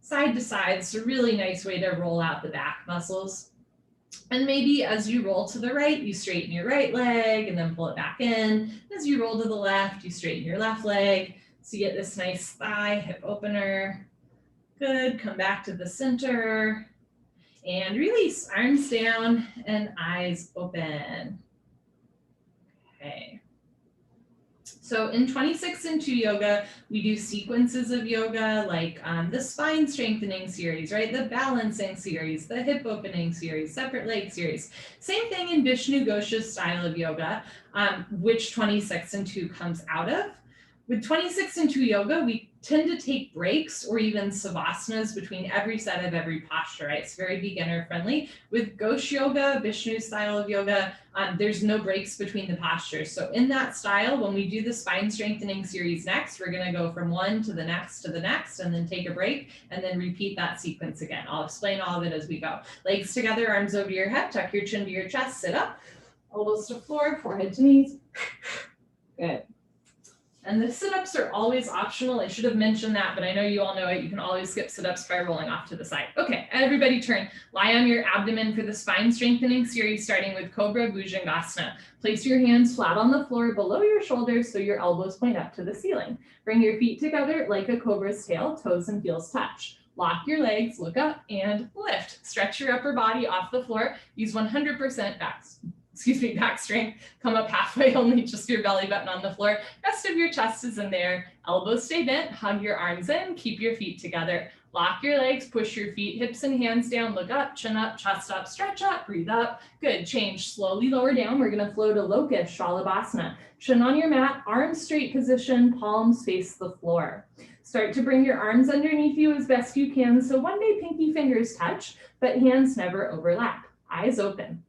side to side. It's a really nice way to roll out the back muscles. And maybe as you roll to the right, you straighten your right leg and then pull it back in. As you roll to the left, you straighten your left leg. So you get this nice thigh hip opener. Good, come back to the center and release, arms down and eyes open. Okay. So in 26 and 2 yoga, we do sequences of yoga like the spine strengthening series, right? The balancing series, the hip opening series, separate leg series. Same thing in Vishnu Ghosh's style of yoga, which 26 and 2 comes out of. With 26 and 2 yoga, we tend to take breaks or even Savasanas between every set of every posture, right? It's very beginner friendly. With Ghosh yoga, Vishnu style of yoga, there's no breaks between the postures. So in that style, when we do the spine strengthening series next, we're gonna go from one to the next, and then take a break, and then repeat that sequence again. I'll explain all of it as we go. Legs together, arms over your head, tuck your chin to your chest, sit up, elbows to floor, forehead to knees. Good. And the sit-ups are always optional. I should have mentioned that, but I know you all know it. You can always skip sit-ups by rolling off to the side. Okay, everybody turn. Lie on your abdomen for the spine strengthening series, starting with Cobra Gujangasana. Place your hands flat on the floor below your shoulders so your elbows point up to the ceiling. Bring your feet together like a cobra's tail, toes and heels touch. Lock your legs, look up and lift. Stretch your upper body off the floor. Use 100% back strength. Come up halfway, only just your belly button on the floor. Rest of your chest is in there. Elbows stay bent, hug your arms in, keep your feet together. Lock your legs, push your feet, hips and hands down, look up, chin up, chest up, stretch up, breathe up. Good, change, slowly lower down. We're gonna flow to Locust, Shalabhasana. Chin on your mat, arms straight position, palms face the floor. Start to bring your arms underneath you as best you can. So one day pinky fingers touch, but hands never overlap. Eyes open.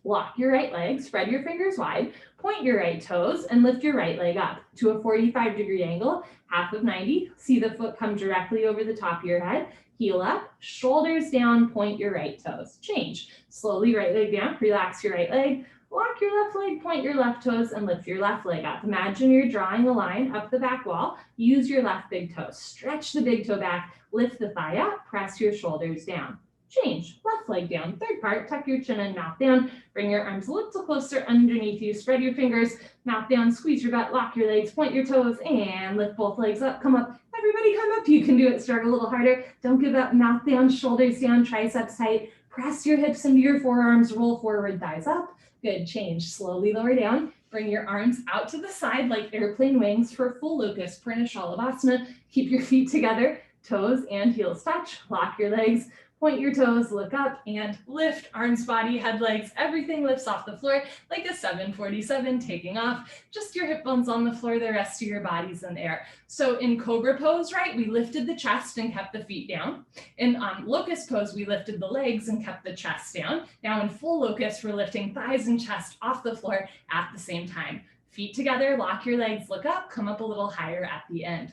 Lock your right leg, spread your fingers wide, point your right toes, and lift your right leg up to a 45-degree angle, half of 90. See the foot come directly over the top of your head. Heel up, shoulders down, point your right toes. Change. Slowly right leg down, relax your right leg, lock your left leg, point your left toes, and lift your left leg up. Imagine you're drawing a line up the back wall. Use your left big toe. Stretch the big toe back, lift the thigh up, press your shoulders down. Change, left leg down, third part, tuck your chin and mouth down, bring your arms a little closer underneath you, spread your fingers, mouth down, squeeze your butt, lock your legs, point your toes, and lift both legs up, come up. Everybody come up, you can do it, start a little harder. Don't give up, mouth down, shoulders down, triceps tight, press your hips into your forearms, roll forward, thighs up. Good, change, slowly lower down, bring your arms out to the side like airplane wings for full locust, Shalabhasana. Keep your feet together, toes and heels touch, lock your legs, point your toes, look up and lift, arms, body, head, legs, everything lifts off the floor like a 747 taking off. Just your hip bones on the floor, the rest of your body's in the air. So in Cobra pose, right, we lifted the chest and kept the feet down. In Locust pose, we lifted the legs and kept the chest down. Now in full Locust, we're lifting thighs and chest off the floor at the same time. Feet together, lock your legs, look up, come up a little higher at the end.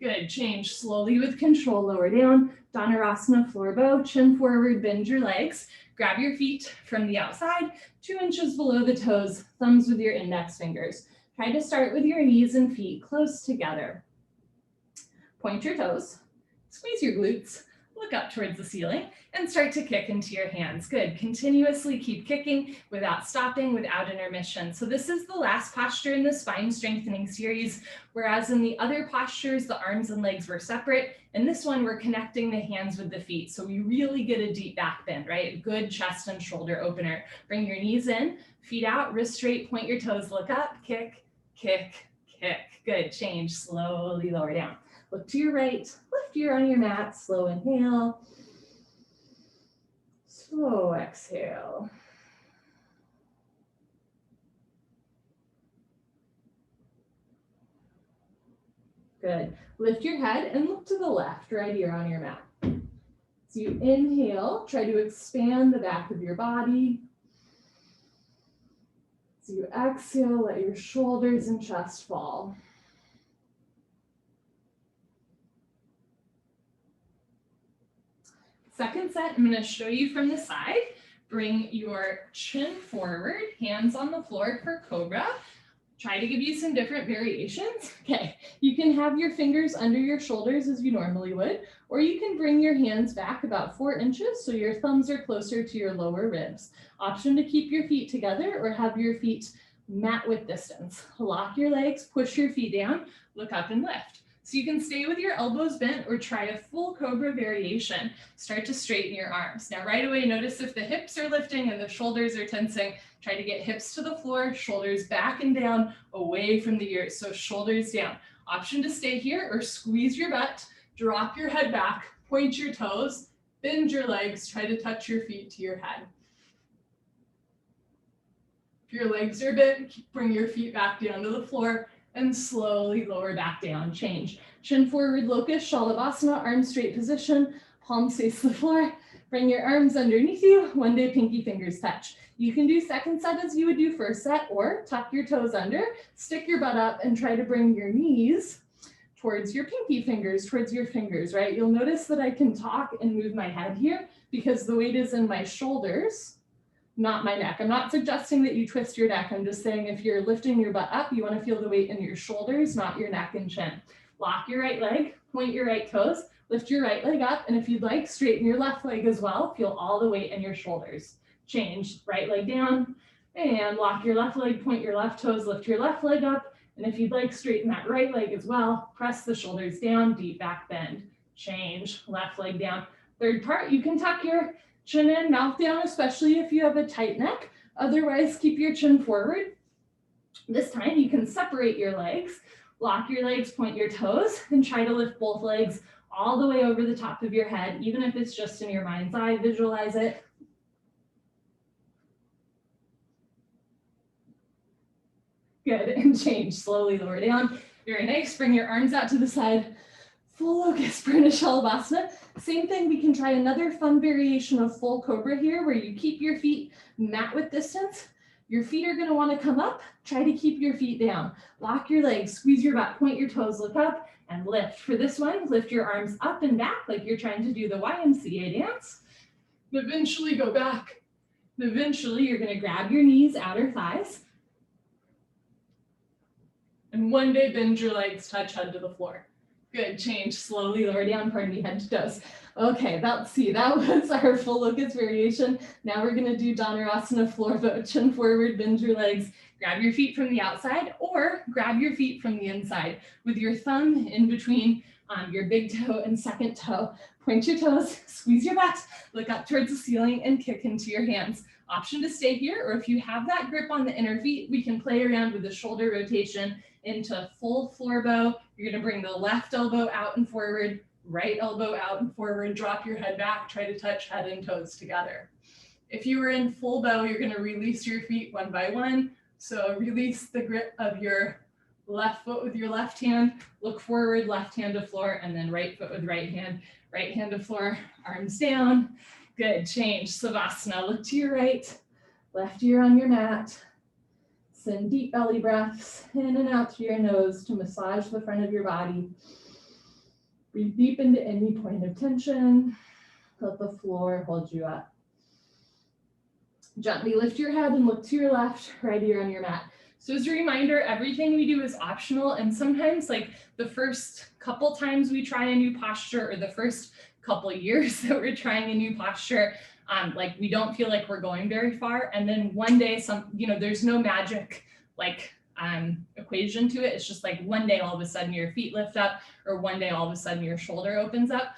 Good, change slowly with control, lower down, Dhanurasana floor bow, chin forward, bend your legs, grab your feet from the outside, 2 inches below the toes, thumbs with your index fingers. Try to start with your knees and feet close together. Point your toes, squeeze your glutes, look up towards the ceiling, and start to kick into your hands. Good, continuously keep kicking without stopping, without intermission. So this is the last posture in the spine strengthening series, whereas in the other postures, the arms and legs were separate. In this one, we're connecting the hands with the feet. So we really get a deep back bend, right? Good chest and shoulder opener. Bring your knees in, feet out, wrist straight, point your toes, look up, kick, kick, kick. Good, change, slowly lower down. Look to your right, lift your on your mat, slow inhale, slow exhale. Good, lift your head and look to the left, right here on your mat. So you inhale, try to expand the back of your body. So you exhale, let your shoulders and chest fall. Second set, I'm going to show you from the side. Bring your chin forward, hands on the floor for Cobra. Try to give you some different variations. Okay, you can have your fingers under your shoulders as you normally would, or you can bring your hands back about 4 inches so your thumbs are closer to your lower ribs. Option to keep your feet together or have your feet mat width distance. Lock your legs, push your feet down, look up and lift. So you can stay with your elbows bent or try a full cobra variation. Start to straighten your arms. Now right away, notice if the hips are lifting and the shoulders are tensing. Try to get hips to the floor, shoulders back and down, away from the ears. So shoulders down. Option to stay here or squeeze your butt, drop your head back, point your toes, bend your legs, try to touch your feet to your head. If your legs are bent, bring your feet back down to the floor and slowly lower back down. Change. Chin forward, locust, Shalabhasana, arms straight position, palms face the floor. Bring your arms underneath you. One day pinky fingers touch. You can do second set as you would do first set, or tuck your toes under, stick your butt up and try to bring your knees towards your pinky fingers, towards your fingers, right? You'll notice that I can talk and move my head here because the weight is in my shoulders, not my neck. I'm not suggesting that you twist your neck. I'm just saying if you're lifting your butt up, you want to feel the weight in your shoulders, not your neck and chin. Lock your right leg, point your right toes, lift your right leg up, and if you'd like, straighten your left leg as well. Feel all the weight in your shoulders. Change, right leg down, and lock your left leg, point your left toes, lift your left leg up, and if you'd like, straighten that right leg as well. Press the shoulders down, deep back bend. Change, left leg down. Third part, you can tuck your chin in, mouth down, especially if you have a tight neck. Otherwise, keep your chin forward. This time, you can separate your legs, lock your legs, point your toes, and try to lift both legs all the way over the top of your head, even if it's just in your mind's eye, visualize it. Good, and change, slowly lower down. Very nice, bring your arms out to the side. Full locust, Purna Shalabhasana. Same thing, we can try another fun variation of full cobra here where you keep your feet mat width distance. Your feet are gonna wanna come up. Try to keep your feet down. Lock your legs, squeeze your butt, point your toes, look up, and lift. For this one, lift your arms up and back like you're trying to do the YMCA dance. And eventually go back. And eventually, you're gonna grab your knees, outer thighs. And one day, bend your legs, touch head to the floor. Good, change, slowly lower down, pardon me, head to toes. Okay, that was our full locust variation. Now we're gonna do Dhanurasana floor vote, chin forward, bend your legs, grab your feet from the outside or grab your feet from the inside with your thumb in between your big toe and second toe. Point your toes, squeeze your butt, look up towards the ceiling and kick into your hands. Option to stay here, or if you have that grip on the inner feet, we can play around with the shoulder rotation into full floor bow. You're gonna bring the left elbow out and forward, right elbow out and forward, drop your head back, try to touch head and toes together. If you were in full bow, you're gonna release your feet one by one. So release the grip of your left foot with your left hand, look forward, left hand to floor, and then right foot with right hand to floor, arms down. Good, change, Savasana, look to your right, left ear on your mat. Send deep belly breaths in and out through your nose to massage the front of your body. Breathe deep into any point of tension. Let the floor hold you up. Gently lift your head and look to your left, right ear on your mat. So as a reminder, everything we do is optional, and sometimes like the first couple times we try a new posture or the first couple years that we're trying a new posture, like we don't feel like we're going very far. And then one day, there's no magic like equation to it. It's just like one day all of a sudden your feet lift up, or one day all of a sudden your shoulder opens up.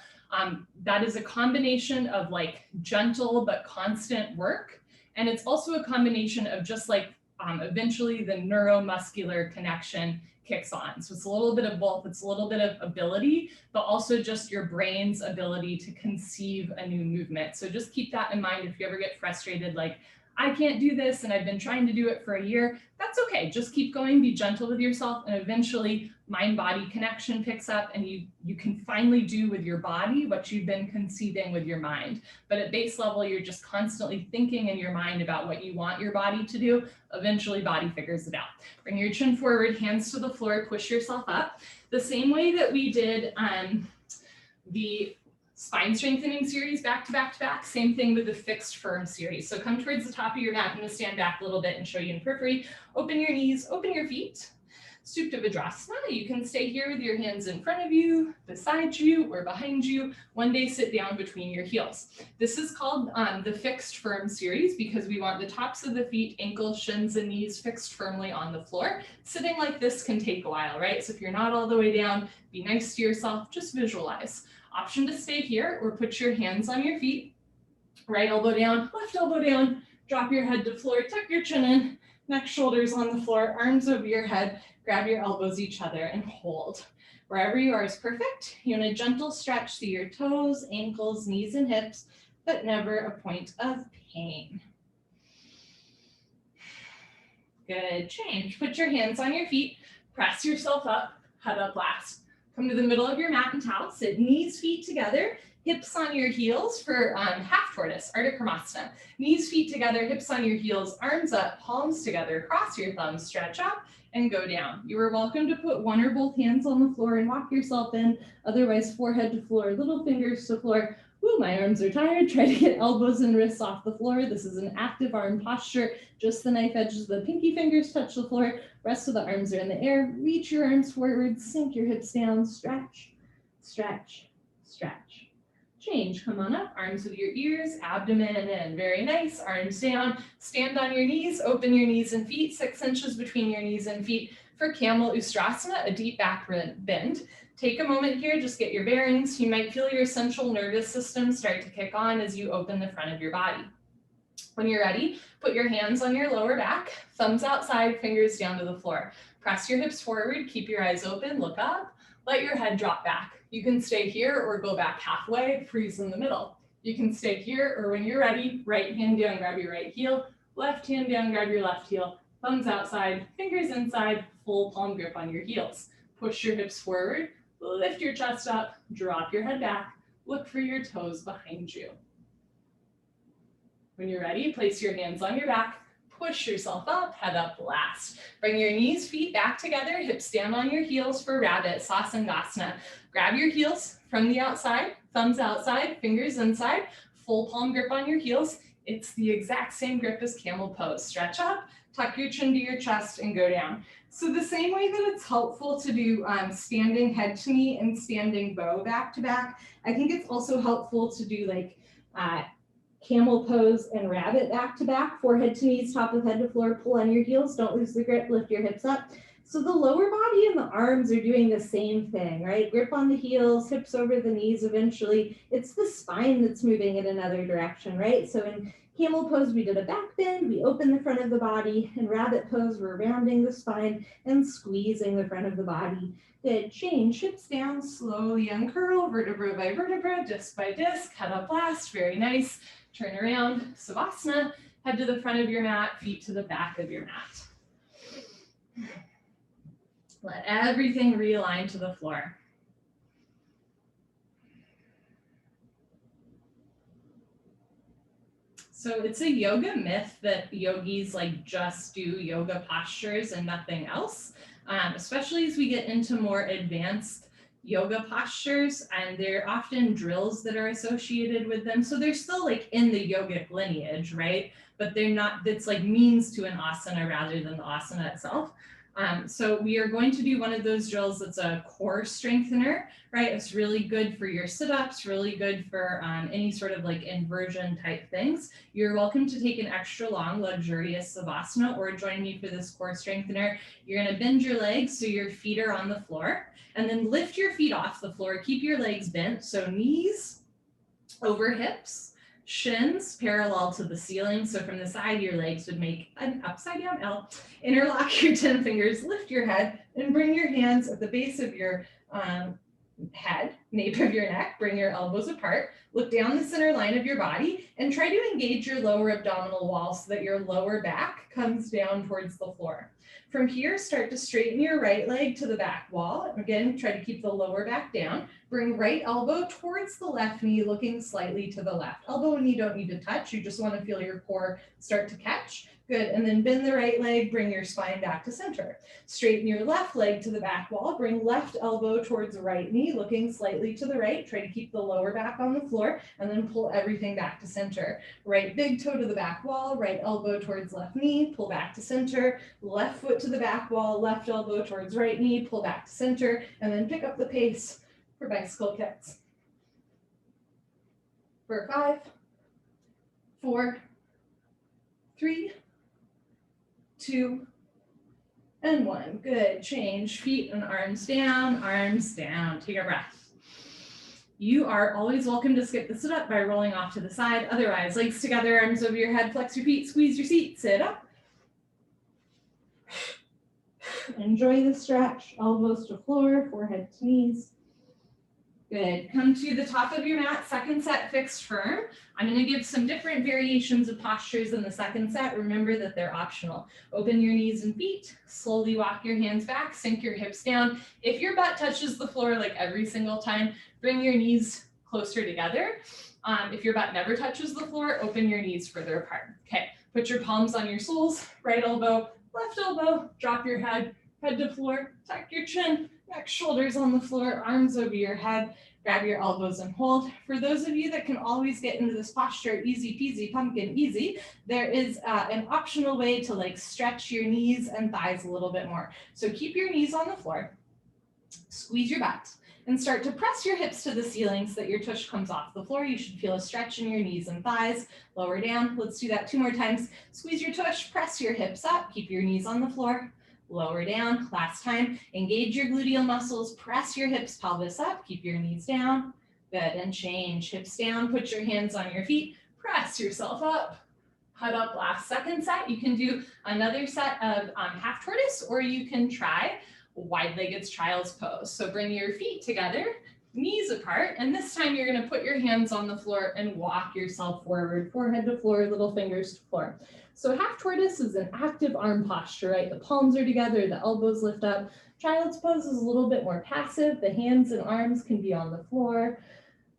That is a combination of like gentle but constant work. And it's also a combination of just like eventually the neuromuscular connection kicks on. So it's a little bit of both. It's a little bit of ability, but also just your brain's ability to conceive a new movement. So just keep that in mind if you ever get frustrated, like, I can't do this and I've been trying to do it for a year. That's okay. Just keep going, be gentle with yourself, and eventually mind-body connection picks up and you can finally do with your body what you've been conceiving with your mind. But at base level, you're just constantly thinking in your mind about what you want your body to do. Eventually, body figures it out. Bring your chin forward, hands to the floor, push yourself up. The same way that we did the spine strengthening series back to back to back. Same thing with the fixed firm series. So come towards the top of your mat. I'm going to stand back a little bit and show you in periphery. Open your knees, open your feet. Supta Vidrasana. You can stay here with your hands in front of you, beside you, or behind you. One day sit down between your heels. This is called the fixed firm series because we want the tops of the feet, ankles, shins, and knees fixed firmly on the floor. Sitting like this can take a while, right? So if you're not all the way down, be nice to yourself, just visualize. Option to stay here or put your hands on your feet. Right elbow down, left elbow down, drop your head to floor, tuck your chin in, neck, shoulders on the floor, arms over your head, grab your elbows each other and hold. Wherever you are is perfect. You want a gentle stretch through your toes, ankles, knees, and hips, but never a point of pain. Good, change. Put your hands on your feet, press yourself up, head up last. Come to the middle of your mat and towel, sit knees, feet together, hips on your heels for half tortoise, Ardha Karmasana. Knees, feet together, hips on your heels, arms up, palms together, cross your thumbs, stretch up, and go down. You are welcome to put one or both hands on the floor and walk yourself in. Otherwise, forehead to floor, little fingers to floor. Ooh, my arms are tired. Try to get elbows and wrists off the floor. This is an active arm posture. Just the knife edges of the pinky fingers touch the floor. Rest of the arms are in the air. Reach your arms forward, sink your hips down, stretch, stretch, stretch. Change, come on up, arms with your ears, abdomen in, very nice, arms down, stand on your knees, open your knees and feet, 6 inches between your knees and feet for Camel Ustrasana, a deep back bend. Take a moment here, just get your bearings. You might feel your central nervous system start to kick on as you open the front of your body. When you're ready, put your hands on your lower back, thumbs outside, fingers down to the floor. Press your hips forward, keep your eyes open, look up, let your head drop back. You can stay here or go back halfway, freeze in the middle. You can stay here or when you're ready, right hand down, grab your right heel, left hand down, grab your left heel, thumbs outside, fingers inside, full palm grip on your heels. Push your hips forward, lift your chest up, drop your head back, look for your toes behind you. When you're ready, place your hands on your back, push yourself up, head up last. Bring your knees, feet back together, hips down on your heels for Rabbit, Sasangasana. Grab your heels from the outside, thumbs outside, fingers inside, full palm grip on your heels. It's the exact same grip as Camel Pose. Stretch up, tuck your chin to your chest and go down. So the same way that it's helpful to do standing head to knee and standing bow back to back, I think it's also helpful to do like Camel Pose and Rabbit back to back, forehead to knees, top of head to floor, pull on your heels, don't lose the grip, lift your hips up. So the lower body and the arms are doing the same thing, right? Grip on the heels, hips over the knees eventually. It's the spine that's moving in another direction, right? So in Camel Pose, we did a back bend, we open the front of the body. In Rabbit Pose, we're rounding the spine and squeezing the front of the body. Good, change, hips down, slowly uncurl, vertebra by vertebra, disc by disc, head up last, very nice. Turn around, Savasana, head to the front of your mat, feet to the back of your mat. Let everything realign to the floor. So it's a yoga myth that yogis like just do yoga postures and nothing else, especially as we get into more advanced yoga postures, and they're often drills that are associated with them. So they're still like in the yogic lineage, right? But they're not, it's like means to an asana rather than the asana itself. So we are going to do one of those drills that's a core strengthener, right? It's really good for your sit-ups, really good for any sort of like inversion type things. You're welcome to take an extra long, luxurious Savasana or join me for this core strengthener. You're gonna bend your legs so your feet are on the floor, and then lift your feet off the floor. Keep your legs bent, so knees over hips, shins parallel to the ceiling. So from the side, your legs would make an upside down L. Interlock your 10 fingers, lift your head, and bring your hands at the base of your head, nape of your neck. Bring your elbows apart. Look down the center line of your body and try to engage your lower abdominal wall so that your lower back comes down towards the floor. From here, start to straighten your right leg to the back wall. Again, try to keep the lower back down. Bring right elbow towards the left knee, looking slightly to the left. Elbow and knee don't need to touch. You just want to feel your core start to catch. Good, and then bend the right leg, bring your spine back to center. Straighten your left leg to the back wall, bring left elbow towards the right knee, looking slightly to the right. Try to keep the lower back on the floor, and then pull everything back to center. Right big toe to the back wall, right elbow towards left knee, pull back to center. Left foot to the back wall, left elbow towards right knee, pull back to center, and then pick up the pace for bicycle kicks. For 5, 4, 3, 2, and 1. Good. Change feet and arms down, arms down. Take a breath. You are always welcome to skip the sit up by rolling off to the side. Otherwise, legs together, arms over your head, flex your feet, squeeze your seat, sit up. Enjoy the stretch, elbows to floor, forehead to knees. Good. Come to the top of your mat, second set fixed firm. I'm going to give some different variations of postures in the second set. Remember that they're optional. Open your knees and feet, slowly walk your hands back, sink your hips down. If your butt touches the floor like every single time, bring your knees closer together. If your butt never touches the floor, open your knees further apart. Okay, put your palms on your soles, right elbow, left elbow, drop your head to floor, tuck your chin, neck, shoulders on the floor, arms over your head, grab your elbows and hold. For those of you that can always get into this posture, easy peasy, pumpkin easy, there is an optional way to like stretch your knees and thighs a little bit more. So keep your knees on the floor, squeeze your butt, and start to press your hips to the ceiling so that your tush comes off the floor. You should feel a stretch in your knees and thighs. Lower down. Let's do that 2 more times. Squeeze your tush, press your hips up, keep your knees on the floor. Lower down. Last time. Engage your gluteal muscles, press your hips, pelvis up, keep your knees down. Good, and change. Hips down, put your hands on your feet, press yourself up. Head up. Last second set. You can do another set of half tortoise, or you can try wide-legged child's pose. So bring your feet together, knees apart, and this time you're going to put your hands on the floor and walk yourself forward, forehead to floor, little fingers to floor. So half tortoise is an active arm posture, right? The palms are together, the elbows lift up. Child's pose is a little bit more passive. The hands and arms can be on the floor.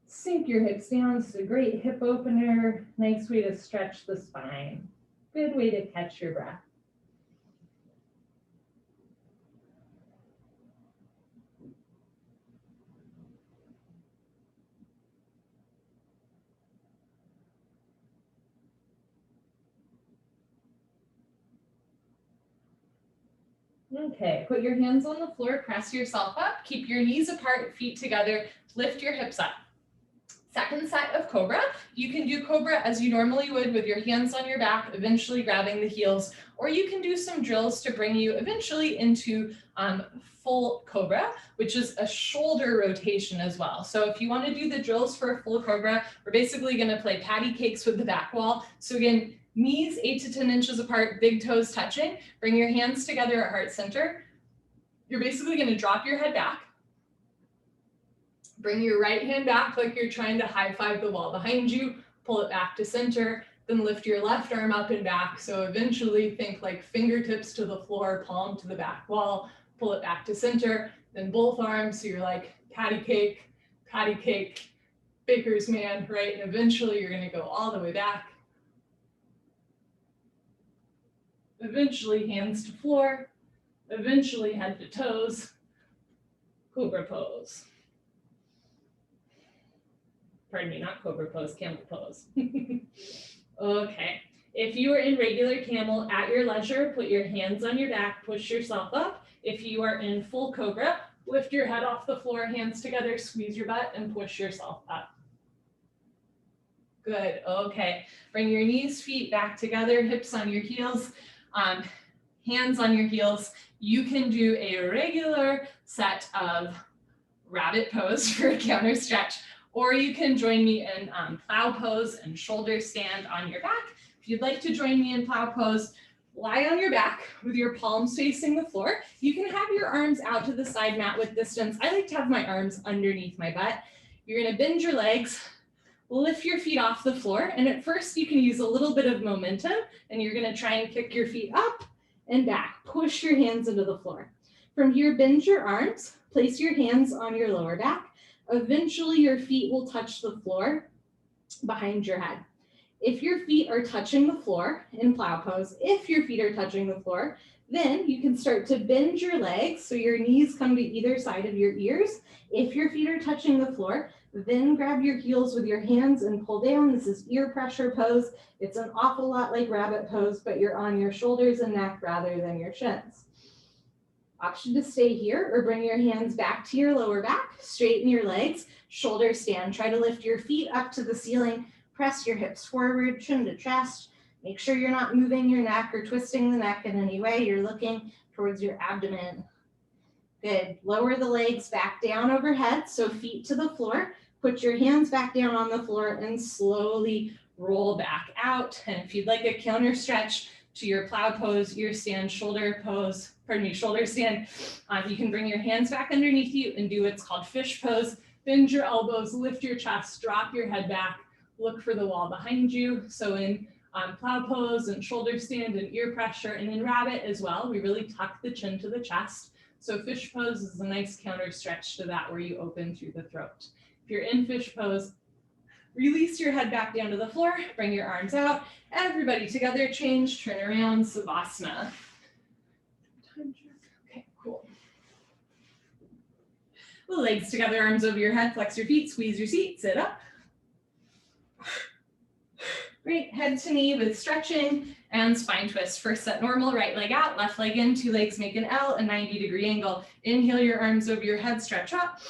Sink your hips down. This is a great hip opener. Nice way to stretch the spine. Good way to catch your breath. Okay, put your hands on the floor, press yourself up, keep your knees apart, feet together, lift your hips up. Second set of Cobra. You can do Cobra as you normally would with your hands on your back, eventually grabbing the heels, or you can do some drills to bring you eventually into full Cobra, which is a shoulder rotation as well. So if you want to do the drills for a full Cobra, we're basically going to play patty cakes with the back wall. So again, knees 8 to 10 inches apart, big toes touching. Bring your hands together at heart center. You're basically going to drop your head back. Bring your right hand back like you're trying to high five the wall behind you. Pull it back to center. Then lift your left arm up and back. So eventually think like fingertips to the floor, palm to the back wall. Pull it back to center. Then both arms. So you're like patty cake, baker's man, right? And eventually you're going to go all the way back. Eventually hands to floor, eventually head to toes, Cobra pose. Pardon me, not Cobra pose, camel pose. Okay, if you are in regular camel at your leisure, put your hands on your back, push yourself up. If you are in full Cobra, lift your head off the floor, hands together, squeeze your butt and push yourself up. Good, okay. Bring your knees, feet back together, hips on your heels. Hands on your heels. You can do a regular set of rabbit pose for a counter stretch, or you can join me in plow pose and shoulder stand on your back. If you'd like to join me in plow pose, lie on your back with your palms facing the floor. You can have your arms out to the side mat with distance. I like to have my arms underneath my butt. You're gonna bend your legs, lift your feet off the floor, and at first you can use a little bit of momentum, and you're gonna try and kick your feet up and back. Push your hands into the floor. From here, bend your arms, place your hands on your lower back. Eventually your feet will touch the floor behind your head. If your feet are touching the floor in plow pose, if your feet are touching the floor, then you can start to bend your legs so your knees come to either side of your ears. If your feet are touching the floor, then grab your heels with your hands and pull down. This is ear pressure pose. It's an awful lot like rabbit pose, but you're on your shoulders and neck rather than your shins. Option to stay here or bring your hands back to your lower back, straighten your legs, shoulder stand. Try to lift your feet up to the ceiling, press your hips forward, chin to chest. Make sure you're not moving your neck or twisting the neck in any way. You're looking towards your abdomen. Good. Lower the legs back down overhead, so feet to the floor. Put your hands back down on the floor and slowly roll back out. And if you'd like a counter stretch to your plow pose, ear stand, shoulder pose, shoulder stand, you can bring your hands back underneath you and do what's called fish pose. Bend your elbows, lift your chest, drop your head back, look for the wall behind you. So in plow pose and shoulder stand and ear pressure, and in rabbit as well, we really tuck the chin to the chest. So fish pose is a nice counter stretch to that where you open through the throat. If you're in fish pose, release your head back down to the floor, bring your arms out, everybody together, change, turn around, Savasana. Okay, cool. The legs together, arms over your head, flex your feet, squeeze your seat, sit up. Great, head to knee with stretching and spine twist. First set normal, right leg out, left leg in, two legs make an L, a 90-degree angle. Inhale your arms over your head, stretch up.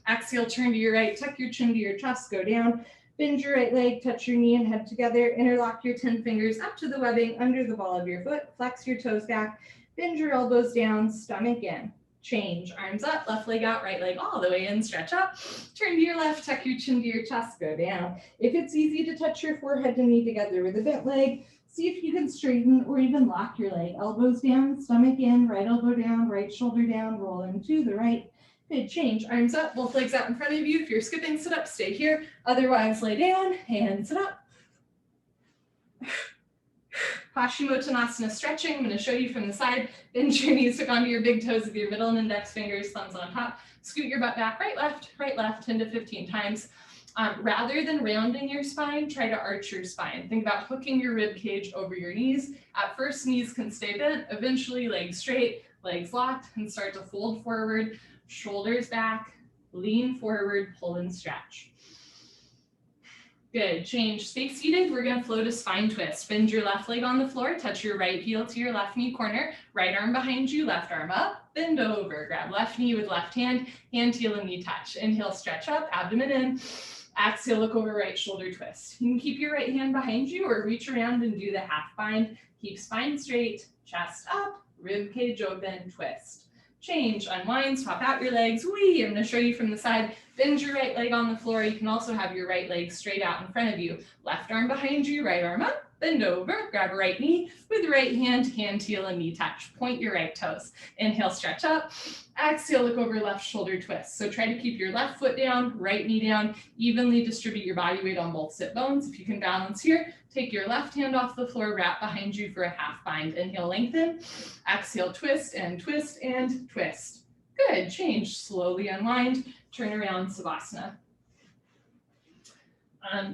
Exhale, turn to your right, tuck your chin to your chest, go down. Bend your right leg, touch your knee and head together. Interlock your 10 fingers up to the webbing under the ball of your foot. Flex your toes back, bend your elbows down, stomach in. Change, arms up, left leg out, right leg all the way in, stretch up. Turn to your left, tuck your chin to your chest, go down. If it's easy to touch your forehead and knee together with a bent leg, see if you can straighten or even lock your leg. Elbows down, stomach in, right elbow down, right shoulder down, roll into the right. Good, change, arms up, both legs out in front of you. If you're skipping, sit up, stay here. Otherwise, lay down and sit up. Hashimotanasana Stretching. I'm going to show you from the side. Bend your knees, hook onto your big toes with your middle and index fingers, thumbs on top. Scoot your butt back, right, left, 10 to 15 times. Rather than rounding your spine, try to arch your spine. Think about hooking your rib cage over your knees. At first, knees can stay bent. Eventually, legs straight, legs locked, and start to fold forward, shoulders back, lean forward, pull and stretch. Good, change, stay seated. We're gonna flow to spine twist. Bend your left leg on the floor, touch your right heel to your left knee corner, right arm behind you, left arm up, bend over, grab left knee with left hand, hand, heel, and knee touch. Inhale, stretch up, abdomen in. Exhale, look over, right shoulder twist. You can keep your right hand behind you or reach around and do the half bind. Keep spine straight, chest up, rib cage open, twist. Change, unwind, swap out your legs. Wee, I'm going to show you from the side. Bend your right leg on the floor. You can also have your right leg straight out in front of you. Left arm behind you, right arm up, bend over, grab a right knee with right hand, hand, heel, and knee touch. Point your right toes. Inhale, stretch up. Exhale, look over, left shoulder twist. So try to keep your left foot down, right knee down, evenly distribute your body weight on both sit bones. If you can balance here, take your left hand off the floor, wrap behind you for a half bind. Inhale, lengthen. Exhale, twist and twist and twist. Good, change, slowly unwind, turn around, Savasana.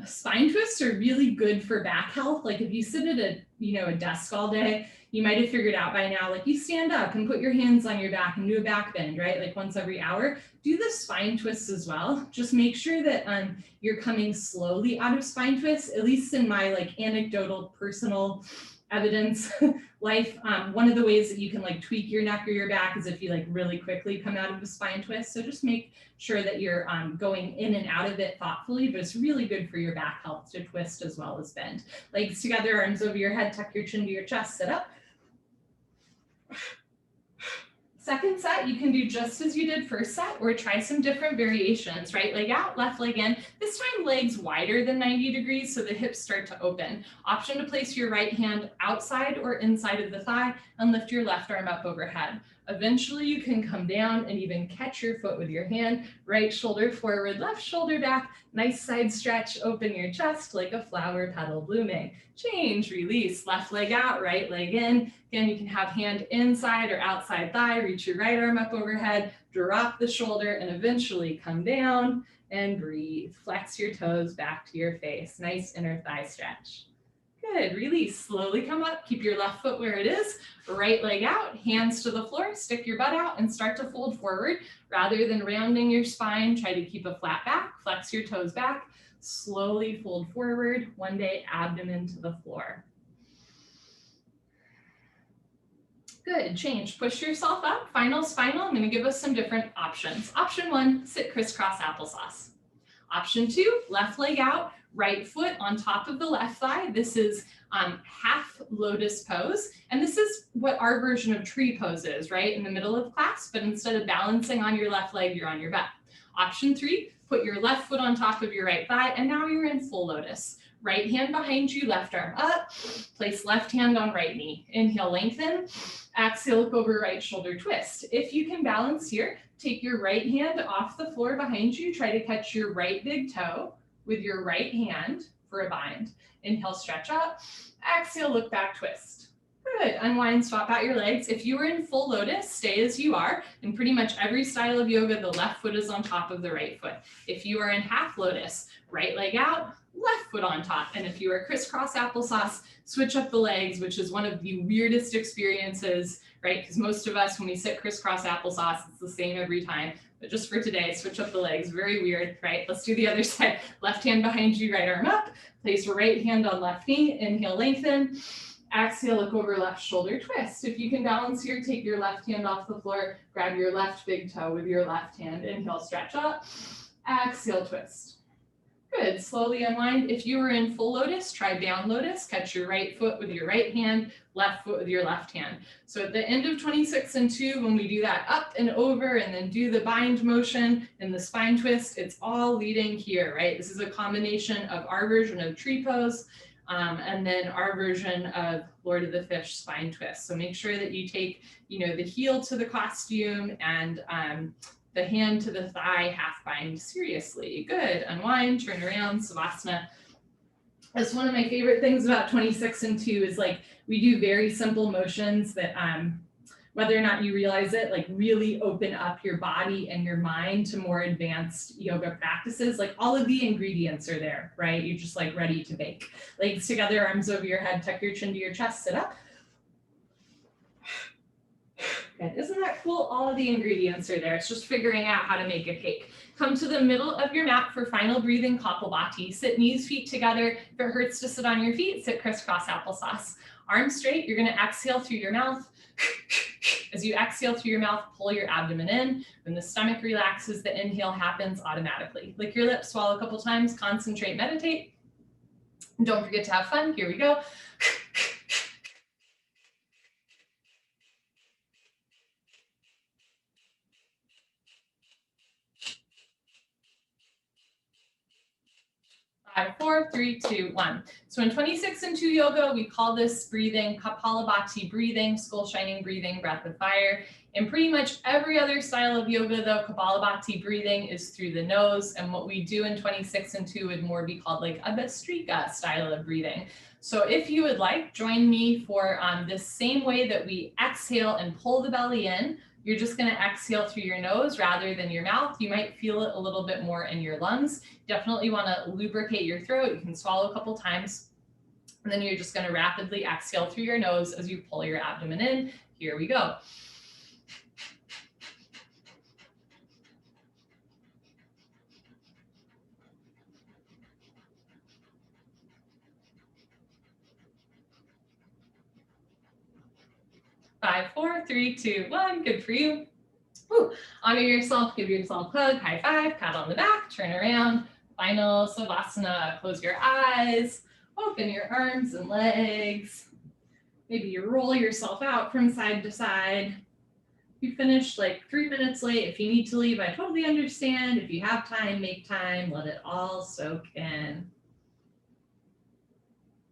Spine twists are really good for back health. Like if you sit at a desk all day, you might have figured out by now, like you stand up and put your hands on your back and do a back bend, right? Like once every hour. Do the spine twists as well. Just make sure that you're coming slowly out of spine twists, at least in my like anecdotal personal evidence life. One of the ways that you can like tweak your neck or your back is if you like really quickly come out of a spine twist. So just make sure that you're going in and out of it thoughtfully, but it's really good for your back health to twist as well as bend. Legs together, arms over your head, tuck your chin to your chest, sit up. Second set, you can do just as you did first set or try some different variations. Right leg out, left leg in. This time legs wider than 90 degrees so the hips start to open. Option to place your right hand outside or inside of the thigh and lift your left arm up overhead. Eventually you can come down and even catch your foot with your hand. Right shoulder forward, left shoulder back. Nice side stretch, open your chest like a flower petal blooming. Change, release, left leg out, right leg in. Again, you can have hand inside or outside thigh, reach your right arm up overhead, drop the shoulder, and eventually come down and breathe. Flex your toes back to your face. Nice inner thigh stretch. Good, release, slowly come up, keep your left foot where it is, right leg out, hands to the floor, stick your butt out and start to fold forward. Rather than rounding your spine, try to keep a flat back, flex your toes back, slowly fold forward, one day abdomen to the floor. Good, change, push yourself up, final spinal. I'm gonna give us some different options. Option 1, sit crisscross applesauce. Option 2, left leg out, right foot on top of the left thigh. This is half lotus pose. And this is what our version of tree pose is, right? In the middle of class, but instead of balancing on your left leg, you're on your back. Option 3, put your left foot on top of your right thigh, and now you're in full lotus. Right hand behind you, left arm up, place left hand on right knee. Inhale, lengthen, exhale, look over, right shoulder twist. If you can balance here, take your right hand off the floor behind you, try to catch your right big toe with your right hand for a bind. Inhale, stretch up, exhale, look back, twist. Good, unwind, swap out your legs. If you are in full lotus, stay as you are. In pretty much every style of yoga, the left foot is on top of the right foot. If you are in half lotus, right leg out, left foot on top. And if you are crisscross applesauce, switch up the legs, which is one of the weirdest experiences, right? Because most of us, when we sit crisscross applesauce, it's the same every time. But just for today, switch up the legs, very weird, right? Let's do the other side. Left hand behind you, right arm up. Place your right hand on left knee. Inhale, lengthen. Exhale, look over, left shoulder twist. If you can balance here, take your left hand off the floor, grab your left big toe with your left hand. Inhale, stretch up. Exhale, twist. Good, slowly unwind. If you were in full lotus, try down lotus. Catch your right foot with your right hand, left foot with your left hand. So at the end of 26 and 2, when we do that up and over and then do the bind motion and the spine twist, it's all leading here, right? This is a combination of our version of tree pose and then our version of Lord of the Fish spine twist. So make sure that you take, the heel to the costume and the hand to the thigh, half bind seriously. Good, unwind, turn around, Savasana. That's one of my favorite things about 26 and 2 is like, we do very simple motions that whether or not you realize it, like really open up your body and your mind to more advanced yoga practices. Like all of the ingredients are there, right? You're just like ready to bake. Legs together, arms over your head, tuck your chin to your chest, sit up. Good. Isn't that cool? All of the ingredients are there. It's just figuring out how to make a cake. Come to the middle of your mat for final breathing, Kapalbhati. Sit knees, feet together. If it hurts to sit on your feet, sit crisscross applesauce. Arms straight. You're going to exhale through your mouth. As you exhale through your mouth, pull your abdomen in. When the stomach relaxes, the inhale happens automatically. Lick your lips, swallow a couple times, concentrate, meditate. Don't forget to have fun. Here we go. 5, 4, 3, 2, 1. So in 26 and 2 yoga, we call this breathing Kapalabhati breathing, skull shining breathing, breath of fire. In pretty much every other style of yoga, though, Kapalabhati breathing is through the nose. And what we do in 26 and 2 would more be called like a Bhastrika style of breathing. So if you would like, join me for this same way that we exhale and pull the belly in. You're just going to exhale through your nose rather than your mouth. You might feel it a little bit more in your lungs. Definitely want to lubricate your throat. You can swallow a couple times. And then you're just going to rapidly exhale through your nose as you pull your abdomen in. Here we go. Five, 4, 3, 2, 1. Good for you. Woo. Honor yourself, give yourself a hug, high five, pat on the back, turn around. Final Savasana. Close your eyes, open your arms and legs. Maybe you roll yourself out from side to side. If you finished like 3 minutes late, if you need to leave, I totally understand. If you have time, make time, let it all soak in.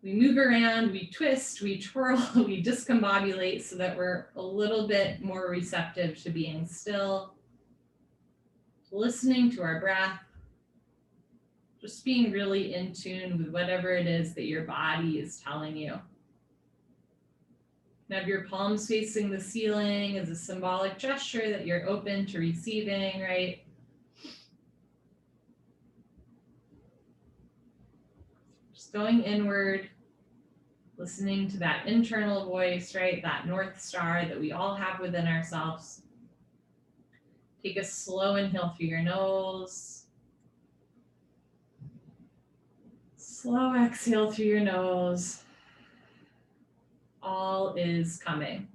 We move around, we twist, we twirl, we discombobulate so that we're a little bit more receptive to being still, listening to our breath, just being really in tune with whatever it is that your body is telling you. Have your palms facing the ceiling as a symbolic gesture that you're open to receiving, right? Just going inward, Listening to that internal voice, right? That North Star that we all have within ourselves. Take a slow inhale through your nose. Slow exhale through your nose. All is coming.